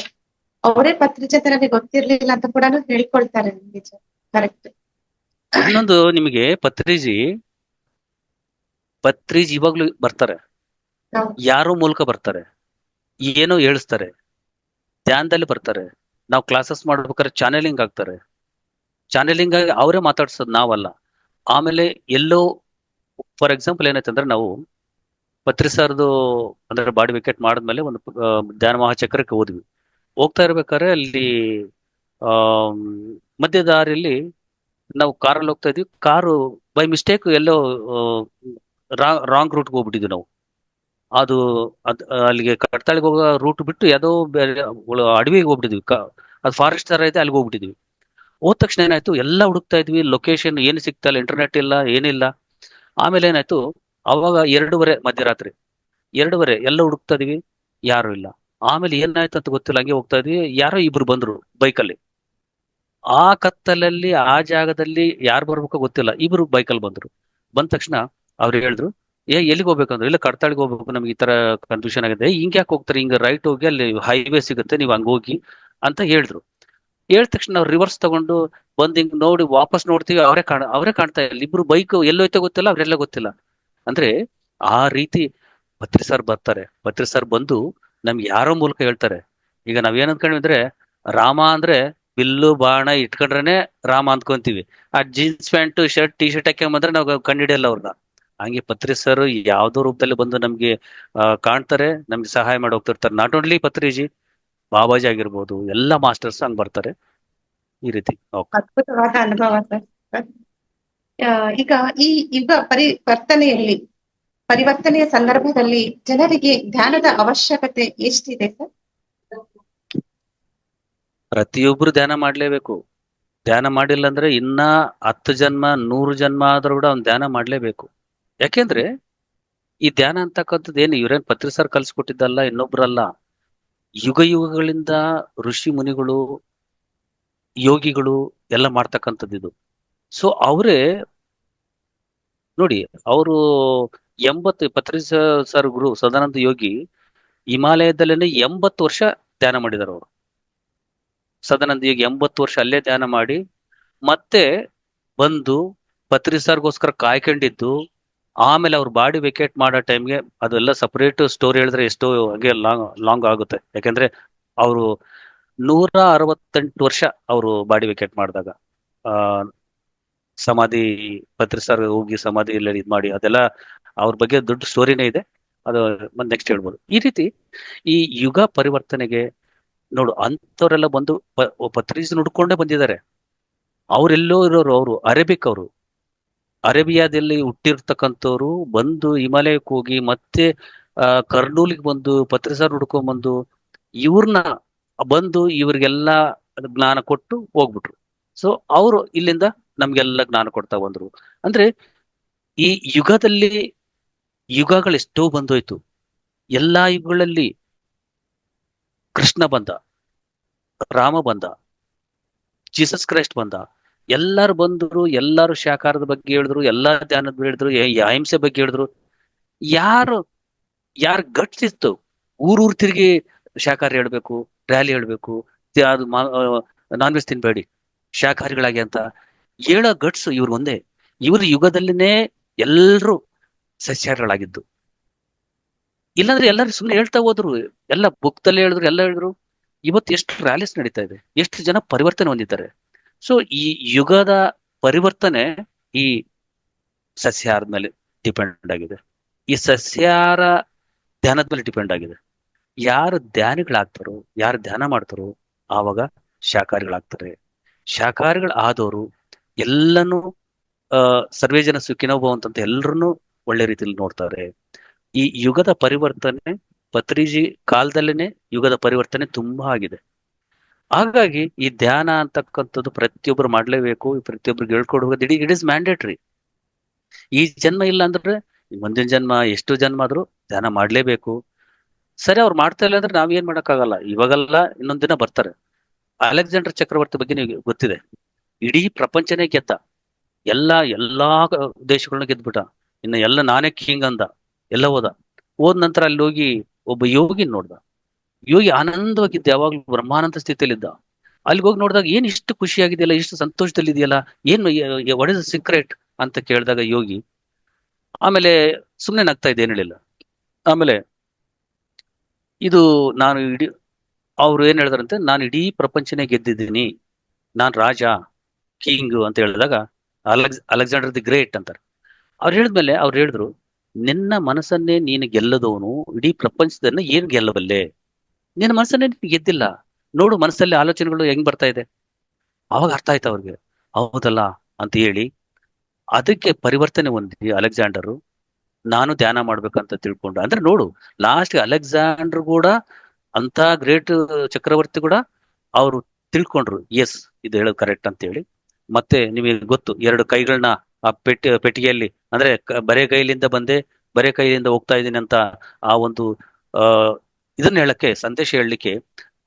Speaker 2: ಅವರೇ ಪತ್ರಿಜಿ ಅಂತ ನನಗೆ ಗೊತ್ತಿರ್ಲಿಲ್ಲ ಅಂತ ಕೂಡ ಹೇಳ್ಕೊಳ್ತಾರೆ. ನಿಜ, ಕರೆಕ್ಟ್.
Speaker 1: ಇನ್ನೊಂದು ನಿಮಗೆ ಪತ್ರಿಜಿ ಇವಾಗ್ಲೂ ಬರ್ತಾರೆ, ಯಾರೋ ಮೂಲಕ ಬರ್ತಾರೆ, ಏನೋ ಹೇಳಿಸ್ತಾರೆ, ಧ್ಯಾನದಲ್ಲಿ ಬರ್ತಾರೆ. ನಾವು ಕ್ಲಾಸಸ್ ಮಾಡ್ಬೇಕಾದ್ರೆ ಚಾನೆಲಿಂಗ್ ಆಗ್ತಾರೆ, ಚಾನೆಲಿಂಗ್ ಆಗಿ ಅವರೇ ಮಾತಾಡ್ಸೋದು, ನಾವಲ್ಲ. ಆಮೇಲೆ ಎಲ್ಲೋ ಫಾರ್ ಎಕ್ಸಾಂಪಲ್ ಏನಾಯ್ತಂದ್ರೆ, ನಾವು ಪತ್ರಿ ಸರ್ದು ಅಂದ್ರೆ ಬಾಡಿ ವಿಕೆಟ್ ಮಾಡಿದ್ಮೇಲೆ ಒಂದು ಧ್ಯಾನ ಮಹಾಚಕ್ರಕ್ಕೆ ಹೋಗ್ತಾ ಇರ್ಬೇಕಾದ್ರೆ ಅಲ್ಲಿ ಮಧ್ಯ ದಾರಿಯಲ್ಲಿ ನಾವು ಕಾರಲ್ಲಿ ಹೋಗ್ತಾ ಇದ್ವಿ. ಕಾರು ಬೈ ಮಿಸ್ಟೇಕ್ ಎಲ್ಲೋ ರಾಂಗ್ ರೂಟ್ಗೆ ಹೋಗ್ಬಿಟ್ಟಿದ್ವಿ ನಾವು. ಅದು ಅಲ್ಲಿಗೆ ಕಟ್ತಾಳಿಗೆ ಹೋಗೋ ರೂಟ್ ಬಿಟ್ಟು ಯಾವುದೋ ಬೇರೆ ಅಡವಿಗೆ ಹೋಗ್ಬಿಟ್ಟಿದ್ವಿ. ಅದು ಫಾರೆಸ್ಟ್ ತರ ಐತೆ, ಅಲ್ಲಿಗೆ ಹೋಗ್ಬಿಟ್ಟಿದ್ವಿ. ಹೋದ ತಕ್ಷಣ ಏನಾಯ್ತು, ಎಲ್ಲ ಹುಡುಕ್ತಾ ಇದ್ವಿ, ಲೊಕೇಶನ್ ಏನು ಸಿಗ್ತಾ ಇಲ್ಲ, ಇಂಟರ್ನೆಟ್ ಇಲ್ಲ, ಏನಿಲ್ಲ. ಆಮೇಲೆ ಏನಾಯ್ತು, ಅವಾಗ 2:30 ಮಧ್ಯರಾತ್ರಿ, 2:30 ಎಲ್ಲ ಹುಡುಕ್ತಾ ಇದೀವಿ, ಯಾರು ಇಲ್ಲ. ಆಮೇಲೆ ಏನಾಯ್ತು ಅಂತ ಗೊತ್ತಿಲ್ಲ, ಹಂಗೆ ಹೋಗ್ತಾ ಇದ್ವಿ, ಯಾರೋ ಇಬ್ರು ಬಂದ್ರು ಬೈಕಲ್ಲಿ. ಆ ಕತ್ತಲಲ್ಲಿ ಆ ಜಾಗದಲ್ಲಿ ಯಾರು ಬರ್ಬೇಕೋ ಗೊತ್ತಿಲ್ಲ, ಇಬ್ರು ಬೈಕಲ್ಲಿ ಬಂದ್ರು. ಬಂದ ತಕ್ಷಣ ಅವ್ರು ಹೇಳಿದ್ರು, ಎಲ್ಲಿಗೆ ಹೋಗ್ಬೇಕಂದ್ರೆ, ಇಲ್ಲ ಕಡ್ತಾಳಿಗೆ ಹೋಗ್ಬೇಕು, ನಮ್ಗೆ ಈ ತರ ಕನ್ಫ್ಯೂಷನ್ ಆಗಿದೆ. ಹಿಂಗ್ ಯಾಕೆ ಹೋಗ್ತಾರೆ, ಹಿಂಗ ರೈಟ್ ಹೋಗಿ ಅಲ್ಲಿ ಹೈವೇ ಸಿಗುತ್ತೆ, ನೀವು ಹಂಗ ಹೋಗಿ ಅಂತ ಹೇಳಿದ್ರು. ಹೇಳಿದ ತಕ್ಷಣ ನಾವು ರಿವರ್ಸ್ ತಗೊಂಡು ಬಂದ್ ಹಿಂಗ್ ನೋಡಿ ವಾಪಸ್ ನೋಡ್ತೀವಿ, ಅವರೇ ಕಾಣ್ತಾ ಇಲ್ಲ. ಇಬ್ರು ಬೈಕ್ ಎಲ್ಲೋಯ್ತೋ ಗೊತ್ತಿಲ್ಲ, ಅವ್ರೆಲ್ಲ ಗೊತ್ತಿಲ್ಲ. ಅಂದ್ರೆ ಆ ರೀತಿ ಪತ್ರಿ ಸರ್ ಬರ್ತಾರೆ. ಪತ್ರಿ ಸರ್ ಬಂದು ನಮ್ಗೆ ಯಾರೋ ಮೂಲಕ ಹೇಳ್ತಾರೆ. ಈಗ ನಾವೇನ್ ಅನ್ಕೊಂಡಿದ್ರೆ, ರಾಮ ಅಂದ್ರೆ ಬಿಲ್ಲು ಬಾಣ ಇಟ್ಕೊಂಡ್ರೇನೆ ರಾಮ ಅಂದ್ಕೊಂತೀವಿ. ಆ jeans pant shirt T shirt ಹಾಕೊಂಬಂದ್ರೆ ನಾವು ಕಂಡಿಡಿಯಲ್ಲ ಅವ್ರನ್ನ. ಹಂಗೆ ಪತ್ರಿ ಸರ್ ಯಾವ್ದೋ ರೂಪದಲ್ಲಿ ಬಂದು ನಮ್ಗೆ ಕಾಣ್ತಾರೆ, ನಮ್ಗೆ ಸಹಾಯ ಮಾಡಿ ಹೋಗ್ತಿರ್ತಾರೆ. ನಾಟ್ ಓನ್ಲಿ ಪತ್ರಿಜಿ, ಬಾಬಾಜಿ ಆಗಿರ್ಬೋದು, ಎಲ್ಲ ಮಾಸ್ಟರ್ಸ್ ಹಂಗ್ ಬರ್ತಾರೆ ಈ ರೀತಿ. ಓಕೆ.
Speaker 2: ಅದ್ಭುತವಾದ ಅನುಭವ ಸರ್. ಈಗ ಈ ಯುಗ ಪರಿವರ್ತನೆಯ ಸಂದರ್ಭದಲ್ಲಿ ಜನರಿಗೆ ಧ್ಯಾನದ ಅವಶ್ಯಕತೆ ಎಷ್ಟಿದೆ ಸರ್?
Speaker 1: ಪ್ರತಿಯೊಬ್ರು ಧ್ಯಾನ ಮಾಡ್ಲೇಬೇಕು. ಧ್ಯಾನ ಮಾಡಿಲ್ಲ ಅಂದ್ರೆ ಇನ್ನ 10 ಜನ್ಮ 100 ಜನ್ಮ ಆದ್ರೂ ಕೂಡ ಅವ್ನ್ ಧ್ಯಾನ ಮಾಡ್ಲೇಬೇಕು. ಯಾಕೆಂದ್ರೆ ಈ ಧ್ಯಾನ ಅಂತಕ್ಕಂಥದ್ದು ಏನು ಇವ್ರೇನ್ ಪತ್ರಿ ಸರ್ ಕಲ್ಸ್ಕೊಟ್ಟಿದ್ದಲ್ಲ, ಇನ್ನೊಬ್ರಲ್ಲ. ಯುಗ ಯುಗಗಳಿಂದ ಋಷಿ ಮುನಿಗಳು, ಯೋಗಿಗಳು ಎಲ್ಲ ಮಾಡ್ತಕ್ಕಂಥದ್ದು ಇದು. ಸೊ ಅವರೇ ನೋಡಿ, ಅವರು 80 ಪತ್ರಿ ಸರ್ ಗುರು ಸದಾನಂದ ಯೋಗಿ ಹಿಮಾಲಯದಲ್ಲೇನೆ 80 ವರ್ಷ ಧ್ಯಾನ ಮಾಡಿದಾರೆ ಅವರು. ಸದಾನಂದ ಯೋಗಿ 80 ವರ್ಷ ಅಲ್ಲೇ ಧ್ಯಾನ ಮಾಡಿ ಮತ್ತೆ ಬಂದು ಪತ್ರಿ ಸರ್ಗೋಸ್ಕರ ಕಾಯ್ಕೊಂಡಿದ್ದು. ಆಮೇಲೆ ಅವ್ರ ಬಾಡಿ ವೆಕೇಟ್ ಮಾಡೋ ಟೈಮ್ಗೆ ಅದೆಲ್ಲ ಸಪರೇಟ್ ಸ್ಟೋರಿ ಹೇಳಿದ್ರೆ ಎಷ್ಟೋ ಹಾಗೆ ಲಾಂಗ್ ಆಗುತ್ತೆ. ಯಾಕೆಂದ್ರೆ ಅವರು 168 ವರ್ಷ ಅವರು ಬಾಡಿ ವೆಕೇಟ್ ಮಾಡಿದಾಗ ಆ ಸಮಾಧಿ, ಪತ್ರಿ ಸರ್ ಹೋಗಿ ಸಮಾಧಿಯಲ್ಲಿ ಇದ್ ಮಾಡಿ, ಅದೆಲ್ಲ ಅವ್ರ ಬಗ್ಗೆ ದೊಡ್ಡ ಸ್ಟೋರಿನೇ ಇದೆ. ಅದು ನೆಕ್ಸ್ಟ್ ಹೇಳ್ಬೋದು. ಈ ರೀತಿ ಈ ಯುಗ ಪರಿವರ್ತನೆಗೆ ನೋಡು, ಅಂತವರೆಲ್ಲ ಬಂದು ಪತ್ರಿಸ್ ನುಡ್ಕೊಂಡೇ ಬಂದಿದ್ದಾರೆ. ಅವರೆಲ್ಲೋ ಇರೋರು, ಅವರು ಅರೇಬಿಕ್, ಅವರು ಅರೇಬಿಯಾದಲ್ಲಿ ಹುಟ್ಟಿರ್ತಕ್ಕಂಥವ್ರು ಬಂದು ಹಿಮಾಲಯಕ್ಕೆ ಹೋಗಿ ಮತ್ತೆ ಕರ್ನೂಲಿಗೆ ಬಂದು ಪತ್ರಿ ಸರ್ ಹುಡ್ಕೊಂಡ್ ಬಂದು ಇವ್ರನ್ನ ಬಂದು ಇವ್ರಿಗೆಲ್ಲ ಜ್ಞಾನ ಕೊಟ್ಟು ಹೋಗ್ಬಿಟ್ರು. ಸೊ ಅವರು ಇಲ್ಲಿಂದ ನಮ್ಗೆಲ್ಲ ಜ್ಞಾನ ಕೊಡ್ತಾ ಬಂದ್ರು. ಅಂದ್ರೆ ಈ ಯುಗದಲ್ಲಿ ಯುಗಗಳೆಷ್ಟೋ ಬಂದೋಯ್ತು. ಎಲ್ಲಾ ಯುಗಗಳಲ್ಲಿ ಕೃಷ್ಣ ಬಂದ, ರಾಮ ಬಂದ, ಜೀಸಸ್ ಕ್ರೈಸ್ಟ್ ಬಂದ. ಎಲ್ಲಾರು ಬಂದ್ರು, ಎಲ್ಲಾರು ಶಾಕಾರದ ಬಗ್ಗೆ ಹೇಳಿದ್ರು, ಎಲ್ಲಾ ಧ್ಯಾನದ ಹೇಳಿದ್ರು, ಅಹಿಂಸೆ ಬಗ್ಗೆ ಹೇಳಿದ್ರು. ಯಾರು ಯಾರ್ ಗಟ್ಸ್ ಇತ್ತು ಊರೂರ್ ತಿರುಗಿ ಶಾಕಾಹಾರಿ ಹೇಳ್ಬೇಕು, ರ್ಯಾಲಿ ಹೇಳ್ಬೇಕು, ಅದು ನಾನ್ ವೆಜ್ ತಿನ್ಬೇಡಿ, ಶಾಕಾಹಾರಿಗಳಾಗಿ ಅಂತ ಹೇಳೋ ಗಟ್ಸ್ ಇವ್ರು ಒಂದೇ. ಇವ್ರ ಯುಗದಲ್ಲಿನೇ ಎಲ್ರು ಸಸ್ಯಾಹಾರಿಗಳಾಗಿದ್ದು. ಇಲ್ಲಾಂದ್ರೆ ಎಲ್ಲರೂ ಸುಮ್ನೆ ಹೇಳ್ತಾ ಹೋದ್ರು, ಎಲ್ಲ ಬುಕ್ದಲ್ಲಿ ಹೇಳಿದ್ರು, ಎಲ್ಲ ಹೇಳಿದ್ರು. ಇವತ್ತು ಎಷ್ಟು ರ್ಯಾಲೀಸ್ ನಡೀತಾ ಇದೆ, ಎಷ್ಟು ಜನ ಪರಿವರ್ತನೆ ಹೊಂದಿದ್ದಾರೆ. ಸೊ ಈ ಯುಗದ ಪರಿವರ್ತನೆ ಈ ಸಸ್ಯಾಹಾರದ ಮೇಲೆ ಡಿಪೆಂಡ್ ಆಗಿದೆ. ಈ ಸಸ್ಯಾಹಾರ ಧ್ಯಾನದ ಮೇಲೆ ಡಿಪೆಂಡ್ ಆಗಿದೆ. ಯಾರು ಧ್ಯಾನಿಗಳಾಗ್ತಾರೋ, ಯಾರು ಧ್ಯಾನ ಮಾಡ್ತಾರೋ ಆವಾಗ ಶಾಕಾಹಾರಿಗಳಾಗ್ತಾರೆ. ಶಾಕಾಹಾರಿಗಳು ಆದವರು ಎಲ್ಲನೂ ಸರ್ವೇ ಜನ ಸುಖಿನೋ ಭವಂತು ಅಂತ ಎಲ್ಲರನ್ನೂ ಒಳ್ಳೆ ರೀತಿಯಲ್ಲಿ ನೋಡ್ತಾರೆ. ಈ ಯುಗದ ಪರಿವರ್ತನೆ ಪತ್ರಿಜಿ ಕಾಲದಲ್ಲೇನೆ ಯುಗದ ಪರಿವರ್ತನೆ ತುಂಬಾ ಆಗಿದೆ. ಹಾಗಾಗಿ ಈ ಧ್ಯಾನ ಅಂತಕ್ಕಂಥದ್ದು ಪ್ರತಿಯೊಬ್ಬರು ಮಾಡ್ಲೇಬೇಕು. ಪ್ರತಿಯೊಬ್ಬರಿಗೆ ಹೇಳ್ಕೊಡು ಹೋಗೋದು ಇಟ್ ಇಸ್ ಮ್ಯಾಂಡೇಟ್ರಿ. ಈ ಜನ್ಮ ಇಲ್ಲ ಅಂದ್ರೆ ಮುಂದಿನ ಜನ್ಮ, ಎಷ್ಟು ಜನ್ಮ ಆದ್ರೂ ಧ್ಯಾನ ಮಾಡ್ಲೇಬೇಕು. ಸರಿ, ಅವ್ರು ಮಾಡ್ತಾ ಇಲ್ಲ ಅಂದ್ರೆ ನಾವ್ ಏನ್ ಮಾಡಕ್ಕಾಗಲ್ಲ. ಇವಾಗೆಲ್ಲ ಇನ್ನೊಂದ್ ದಿನ ಬರ್ತಾರೆ. ಅಲೆಕ್ಸಾಂಡರ್ ಚಕ್ರವರ್ತಿ ಬಗ್ಗೆ ನಿಮ್ಗೆ ಗೊತ್ತಿದೆ. ಇಡೀ ಪ್ರಪಂಚನೇ ಗೆದ್ದ, ಎಲ್ಲಾ ದೇಶಗಳನ್ನ ಗೆದ್ಬಿಟ್ಟ. ಇನ್ನು ಎಲ್ಲ ನಾನೇ ಕಿಂಗ್ ಅಂದ, ಎಲ್ಲ ಹೋದ ನಂತರ ಅಲ್ಲಿ ಹೋಗಿ ಒಬ್ಬ ಯೋಗಿ ನೋಡ್ದ. ಯೋಗಿ ಆನಂದವಾಗಿದ್ದ, ಯಾವಾಗ್ಲೂ ಬ್ರಹ್ಮಾನಂದ ಸ್ಥಿತಿಯಲ್ಲಿದ್ದ. ಅಲ್ಲಿಗೆ ಹೋಗಿ ನೋಡಿದಾಗ ಏನ್ ಇಷ್ಟು ಖುಷಿಯಾಗಿದೆಯಲ್ಲ, ಇಷ್ಟು ಸಂತೋಷದಲ್ಲಿ ಇದೆಯಲ್ಲ, ಏನು ವಾಟ್ ಇಸ್ ಸೀಕ್ರೆಟ್ ಅಂತ ಕೇಳಿದಾಗ ಯೋಗಿ ಆಮೇಲೆ ಸುಮ್ನೆ ನಗ್ತಾ ಇದ್ದೆ, ಏನ್ ಹೇಳಿಲ್ಲ. ಆಮೇಲೆ ಇದು ನಾನು ಅವ್ರು ಏನ್ ಹೇಳಿದ್ರಂತೆ, ನಾನು ಇಡೀ ಪ್ರಪಂಚನೇ ಗೆದ್ದಿದ್ದೀನಿ, ನಾನ್ ರಾಜ, ಕಿಂಗ್ ಅಂತ ಹೇಳಿದಾಗ ಅಲೆಕ್ಸಾಂಡರ್ ದಿ ಗ್ರೇಟ್ ಅಂತಾರೆ. ಅವ್ರು ಹೇಳಿದ್ಮೇಲೆ ಅವ್ರು ಹೇಳಿದ್ರು, ನಿನ್ನ ಮನಸ್ಸನ್ನೇ ನೀನು ಗೆಲ್ಲದವನು ಇಡೀ ಪ್ರಪಂಚದನ್ನ ಏನ್ ಗೆಲ್ಲಬಲ್ಲೆ? ನಿನ್ನ ಮನಸ್ಸನ್ನೇ ನೀನು ಗೆದ್ದಿಲ್ಲ, ನೋಡು ಮನಸ್ಸಲ್ಲಿ ಆಲೋಚನೆಗಳು ಹೆಂಗ್ ಬರ್ತಾ ಇದೆ. ಅವಾಗ ಅರ್ಥ ಆಯ್ತು ಅವ್ರಿಗೆ, ಹೌದಲ್ಲ ಅಂತ ಹೇಳಿ ಅದಕ್ಕೆ ಪರಿವರ್ತನೆ ಹೊಂದಿ ಅಲೆಕ್ಸಾಂಡರು ನಾನು ಧ್ಯಾನ ಮಾಡ್ಬೇಕಂತ ತಿಳ್ಕೊಂಡು. ಅಂದ್ರೆ ನೋಡು, ಲಾಸ್ಟ್ ಅಲೆಕ್ಸಾಂಡರ್ ಕೂಡ ಅಂತ ಗ್ರೇಟ್ ಚಕ್ರವರ್ತಿ ಕೂಡ ಅವರು ತಿಳ್ಕೊಂಡ್ರು, ಎಸ್ ಇದು ಹೇಳೋದು ಕರೆಕ್ಟ್ ಅಂತ ಹೇಳಿ. ಮತ್ತೆ ನಿಮಗೆ ಗೊತ್ತು, ಎರಡು ಕೈಗಳನ್ನ ಆ ಪೆಟ್ಟಿಗೆಯಲ್ಲಿ, ಅಂದ್ರೆ ಬರೇ ಕೈಲಿಂದ ಬಂದೆ, ಬರೇ ಕೈಯಿಂದ ಹೋಗ್ತಾ ಇದ್ದೀನಿ ಅಂತ ಆ ಒಂದು ಆ ಇದನ್ನ ಹೇಳಕ್ಕೆ, ಸಂದೇಶ ಹೇಳಲಿಕ್ಕೆ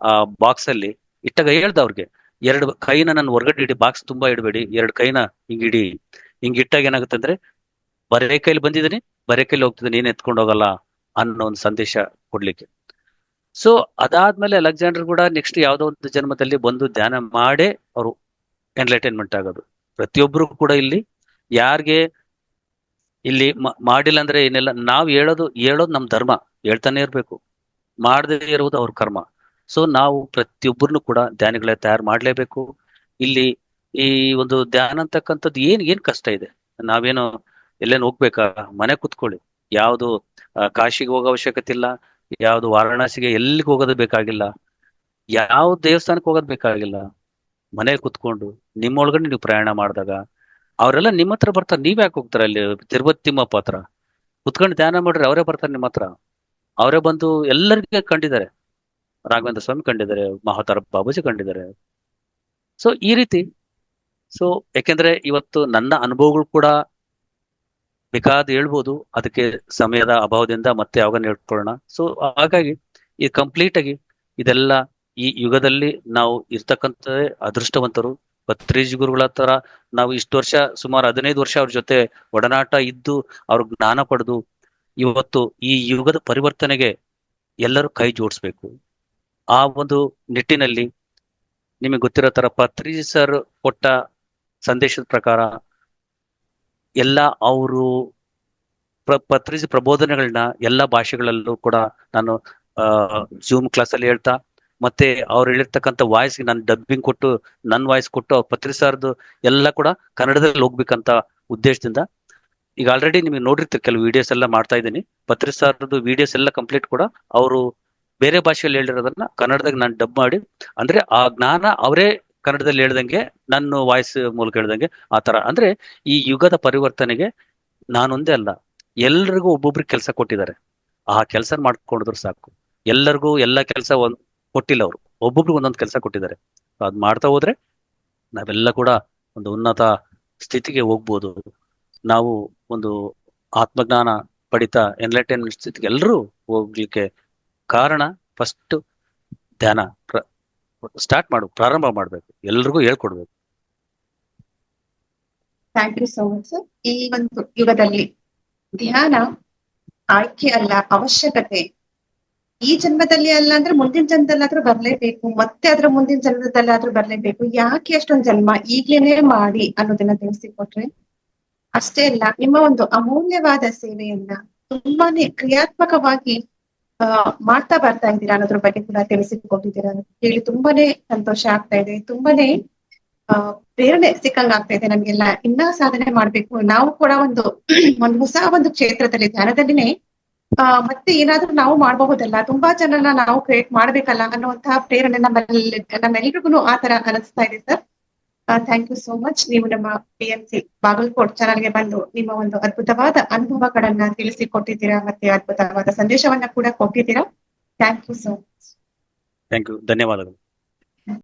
Speaker 1: ಆ ಬಾಕ್ಸ್ ಅಲ್ಲಿ ಇಟ್ಟಾಗ ಹೇಳ್ದ ಅವ್ರಿಗೆ, ಎರಡು ಕೈನ ನಾನು ಹೊರಗಡೆ ಇಡಿ, ಬಾಕ್ಸ್ ತುಂಬಾ ಇಡಬೇಡಿ, ಎರಡು ಕೈನ ಹಿಂಗಿಡಿ. ಹಿಂಗಿಟ್ಟಾಗ ಏನಾಗುತ್ತೆ ಅಂದ್ರೆ, ಬರೇ ಕೈಲಿ ಬಂದಿದ್ದೀನಿ, ಬರೇ ಕೈಲಿ ಹೋಗ್ತಿದ್ದೀನಿ, ಏನ್ ಎತ್ಕೊಂಡು ಹೋಗಲ್ಲ ಅನ್ನೋ ಒಂದು ಸಂದೇಶ ಕೊಡ್ಲಿಕ್ಕೆ. ಸೊ ಅದಾದ್ಮೇಲೆ ಅಲೆಕ್ಸಾಂಡರ್ ಕೂಡ ನೆಕ್ಸ್ಟ್ ಯಾವ್ದೋ ಒಂದು ಜನ್ಮದಲ್ಲಿ ಬಂದು ಧ್ಯಾನ ಮಾಡೇ ಅವರು ಎನ್ಲೈಟೈನ್ಮೆಂಟ್ ಆಗೋದು. ಪ್ರತಿಯೊಬ್ರು ಕೂಡ ಇಲ್ಲಿ ಯಾರಿಗೆ ಇಲ್ಲಿ ಮಾಡಿಲ್ಲ ಅಂದ್ರೆ ಏನಿಲ್ಲ, ನಾವು ಹೇಳೋದು ನಮ್ ಧರ್ಮ, ಹೇಳ್ತಾನೆ ಇರ್ಬೇಕು, ಮಾಡದೇ ಇರುವುದು ಅವ್ರ ಕರ್ಮ. ಸೊ ನಾವು ಪ್ರತಿಯೊಬ್ಬರನ್ನು ಕೂಡ ಧ್ಯಾನಿಗಳೇ ತಯಾರು ಮಾಡ್ಲೇಬೇಕು. ಇಲ್ಲಿ ಈ ಒಂದು ಧ್ಯಾನ ಅಂತಕ್ಕಂಥದ್ದು ಏನ್ ಕಷ್ಟ ಇದೆ. ನಾವೇನು ಎಲ್ಲೇನು ಹೋಗ್ಬೇಕಾ, ಮನೆ ಕುತ್ಕೊಳ್ಳಿ. ಯಾವ್ದು ಕಾಶಿಗೆ ಹೋಗೋ ಅವಶ್ಯಕತೆ ಇಲ್ಲ, ಯಾವ್ದು ವಾರಾಣಸಿಗೆ ಎಲ್ಲಿಗೆ ಹೋಗೋದು ಬೇಕಾಗಿಲ್ಲ, ಯಾವ ದೇವಸ್ಥಾನಕ್ಕೆ ಹೋಗೋದು ಬೇಕಾಗಿಲ್ಲ. ಮನೇಲಿ ಕುತ್ಕೊಂಡು ನಿಮ್ಮೊಳಗಡೆ ನೀವು ಪ್ರಯಾಣ ಮಾಡಿದಾಗ ಅವರೆಲ್ಲ ನಿಮ್ಮ ಹತ್ರ ಬರ್ತಾರೆ. ನೀವ್ ಯಾಕೆ ಹೋಗ್ತಾರೆ ಅಲ್ಲಿ ತಿರುಪತಿ ತಿಮ್ಮಪ್ಪ ಹತ್ರ ಕುತ್ಕೊಂಡು ಧ್ಯಾನ ಮಾಡ್ರಿ, ಅವರೇ ಬರ್ತಾರೆ ನಿಮ್ಮ ಹತ್ರ. ಅವರೇ ಬಂದು ಎಲ್ಲರಿಗೆ ಕಂಡಿದ್ದಾರೆ, ರಾಘವೇಂದ್ರ ಸ್ವಾಮಿ ಕಂಡಿದ್ದಾರೆ, ಮಹಾತಾರ ಬಾಬೂಜಿ ಕಂಡಿದ್ದಾರೆ. ಸೊ ಈ ರೀತಿ. ಸೊ ಯಾಕೆಂದ್ರೆ ಇವತ್ತು ನನ್ನ ಅನುಭವಗಳು ಕೂಡ ಬೇಕಾದ ಹೇಳ್ಬೋದು, ಅದಕ್ಕೆ ಸಮಯದ ಅಭಾವದಿಂದ ಮತ್ತೆ ಯಾವಾಗ ಹೇಳ್ಕೊಳ್ಳೋಣ. ಸೊ ಹಾಗಾಗಿ ಈ ಕಂಪ್ಲೀಟ್ ಆಗಿ ಇದೆಲ್ಲ ಈ ಯುಗದಲ್ಲಿ ನಾವು ಇರ್ತಕ್ಕಂಥದ್ದೇ ಅದೃಷ್ಟವಂತರು. ಪತ್ರಿಜಿ ಗುರುಗಳ ತರ ನಾವು ಇಷ್ಟು ವರ್ಷ, ಸುಮಾರು 15 ವರ್ಷ ಅವ್ರ ಜೊತೆ ಒಡನಾಟ ಇದ್ದು ಅವ್ರ ಜ್ಞಾನ ಪಡೆದು ಇವತ್ತು ಈ ಯುಗದ ಪರಿವರ್ತನೆಗೆ ಎಲ್ಲರೂ ಕೈ ಜೋಡಿಸ್ಬೇಕು. ಆ ಒಂದು ನಿಟ್ಟಿನಲ್ಲಿ ನಿಮಗೆ ಗೊತ್ತಿರೋ ತರ ಪತ್ರಿಜಿ ಸರ್ ಕೊಟ್ಟ ಸಂದೇಶದ ಪ್ರಕಾರ ಎಲ್ಲ ಅವರು ಪತ್ರಿಜಿ ಪ್ರಬೋಧನೆಗಳನ್ನ ಎಲ್ಲ ಭಾಷೆಗಳಲ್ಲೂ ಕೂಡ ನಾನು ಜೂಮ್ ಕ್ಲಾಸ್ ಅಲ್ಲಿ ಹೇಳ್ತಾ, ಮತ್ತೆ ಅವ್ರು ಹೇಳಿರ್ತಕ್ಕಂಥ ವಾಯ್ಸ್ ನಾನು ಡಬ್ಬಿಂಗ್ ಕೊಟ್ಟು, ನನ್ನ ವಾಯ್ಸ್ ಕೊಟ್ಟು ಅವ್ರ ಪತ್ರಿಜಿ ಸರ್ದು ಎಲ್ಲ ಕೂಡ ಕನ್ನಡದಲ್ಲಿ ಹೋಗ್ಬೇಕಂತ ಉದ್ದೇಶದಿಂದ ಈಗ ಆಲ್ರೆಡಿ ನಿಮಗೆ ನೋಡಿರ್ತೀರಿ, ಕೆಲವು ವಿಡಿಯೋಸ್ ಎಲ್ಲ ಮಾಡ್ತಾ ಇದ್ದೀನಿ. ಪತ್ರಿಜಿ ಸರ್ದು ವಿಡಿಯೋಸ್ ಎಲ್ಲ ಕಂಪ್ಲೀಟ್ ಕೂಡ ಅವರು ಬೇರೆ ಭಾಷೆಯಲ್ಲಿ ಹೇಳಿರೋದನ್ನ ಕನ್ನಡದಾಗ ನಾನು ಡಬ್ ಮಾಡಿ, ಅಂದ್ರೆ ಆ ಜ್ಞಾನ ಅವರೇ ಕನ್ನಡದಲ್ಲಿ ಹೇಳ್ದಂಗೆ, ನನ್ನ ವಾಯ್ಸ್ ಮೂಲಕ ಹೇಳ್ದಂಗೆ ಆ ತರ. ಅಂದ್ರೆ ಈ ಯುಗದ ಪರಿವರ್ತನೆಗೆ ನಾನೊಂದೇ ಅಲ್ಲ, ಎಲ್ರಿಗೂ ಒಬ್ಬೊಬ್ರಿಗೆ ಕೆಲಸ ಕೊಟ್ಟಿದ್ದಾರೆ. ಆ ಕೆಲಸ ಮಾಡ್ಕೊಂಡಿದ್ರು ಸಾಕು. ಎಲ್ಲರಿಗೂ ಎಲ್ಲ ಕೆಲಸ ಕೊಟ್ಟಿಲ್ಲ, ಅವರು ಒಬ್ಬೊಬ್ರಿಗೆ ಒಂದೊಂದು ಕೆಲಸ ಕೊಟ್ಟಿದ್ದಾರೆ. ಅದ್ ಮಾಡ್ತಾ ಹೋದ್ರೆ ನಾವೆಲ್ಲ ಕೂಡ ಒಂದು ಉನ್ನತ ಸ್ಥಿತಿಗೆ ಹೋಗ್ಬೋದು. ನಾವು ಒಂದು ಆತ್ಮಜ್ಞಾನ ಪಡಿತಾ ಎನ್ಲೈಟೈನ್ಮೆಂಟ್ ಸ್ಥಿತಿಗೆ ಎಲ್ಲರೂ ಹೋಗ್ಲಿಕ್ಕೆ ಕಾರಣ ಫಸ್ಟ್ ಧ್ಯಾನ ಪ್ರಾರಂಭ ಮಾಡ್ಬೇಕು, ಎಲ್ರಿಗೂ ಹೇಳ್ಕೊಡ್ಬೇಕು.
Speaker 2: Thank you so much sir. ಈ ಒಂದು ಯುಗದಲ್ಲಿ ಧ್ಯಾನ ಆಯ್ಕೆ ಅಲ್ಲ, ಅವಶ್ಯಕತೆ. ಈ ಜನ್ಮದಲ್ಲಿ ಅಲ್ಲ ಅಂದ್ರೆ ಮುಂದಿನ ಜನ್ಮದಲ್ಲಾದ್ರೂ ಬರ್ಲೇಬೇಕು, ಮತ್ತೆ ಅದ್ರ ಮುಂದಿನ ಜನ್ಮದಲ್ಲಾದ್ರೂ ಬರ್ಲೇಬೇಕು. ಯಾಕೆ ಅಷ್ಟೊಂದ್ ಜನ್ಮ, ಈಗ್ಲೇನೆ ಮಾಡಿ ಅನ್ನೋದನ್ನ ತಿಳಿಸಿಕೊಟ್ರೆ. ಅಷ್ಟೇ ಅಲ್ಲ, ನಿಮ್ಮ ಒಂದು ಅಮೂಲ್ಯವಾದ ಸೇವೆಯನ್ನ ತುಂಬಾನೇ ಕ್ರಿಯಾತ್ಮಕವಾಗಿ ಮಾಡ್ತಾ ಬರ್ತಾ ಇದ್ದೀರಾ ಅನ್ನೋದ್ರ ಬಗ್ಗೆ ಕೂಡ ತಿಳಿಸಿಕೊಟ್ಟಿದ್ದೀರಾ. ಹೇಳಿ ತುಂಬಾನೇ ಸಂತೋಷ ಆಗ್ತಾ ಇದೆ, ತುಂಬಾನೇ ಪ್ರೇರಣೆ ಸಿಕ್ಕಂಗ ಆಗ್ತಾ ಇದೆ ನಮ್ಗೆಲ್ಲ. ಇನ್ನ ಸಾಧನೆ ಮಾಡ್ಬೇಕು, ನಾವು ಕೂಡ ಒಂದು ಹೊಸ ಒಂದು ಕ್ಷೇತ್ರದಲ್ಲಿ ಧ್ಯಾನದಲ್ಲಿನೇ ಮತ್ತೆ ಏನಾದ್ರೂ ನಾವು ಮಾಡಬಹುದಲ್ಲ, ತುಂಬಾ ಜನನ ನಾವು ಕ್ರಿಯೇಟ್ ಮಾಡ್ಬೇಕಲ್ಲ ಅನ್ನುವಂತಹ ಪ್ರೇರಣೆ ನಮ್ಮೆಲ್ರಿಗೂ ಆ ತರ ಅನಿಸ್ತಾ ಇದೆ sir. Thank you so much. ನೀವು ನಮ್ಮ PMC ಬಾಗಲಕೋಟ್ ಚಾನಲ್ಗೆ ಬಂದು ನಿಮ್ಮ ಒಂದು ಅದ್ಭುತವಾದ ಅನುಭವಗಳನ್ನ ತಿಳಿಸಿಕೊಟ್ಟಿದ್ದೀರಾ, ಮತ್ತೆ ಅದ್ಭುತವಾದ ಸಂದೇಶವನ್ನ ಕೂಡ ಕೊಟ್ಟಿದ್ದೀರಾ. Thank you so much.
Speaker 1: Thank you, ಧನ್ಯವಾದಗಳು.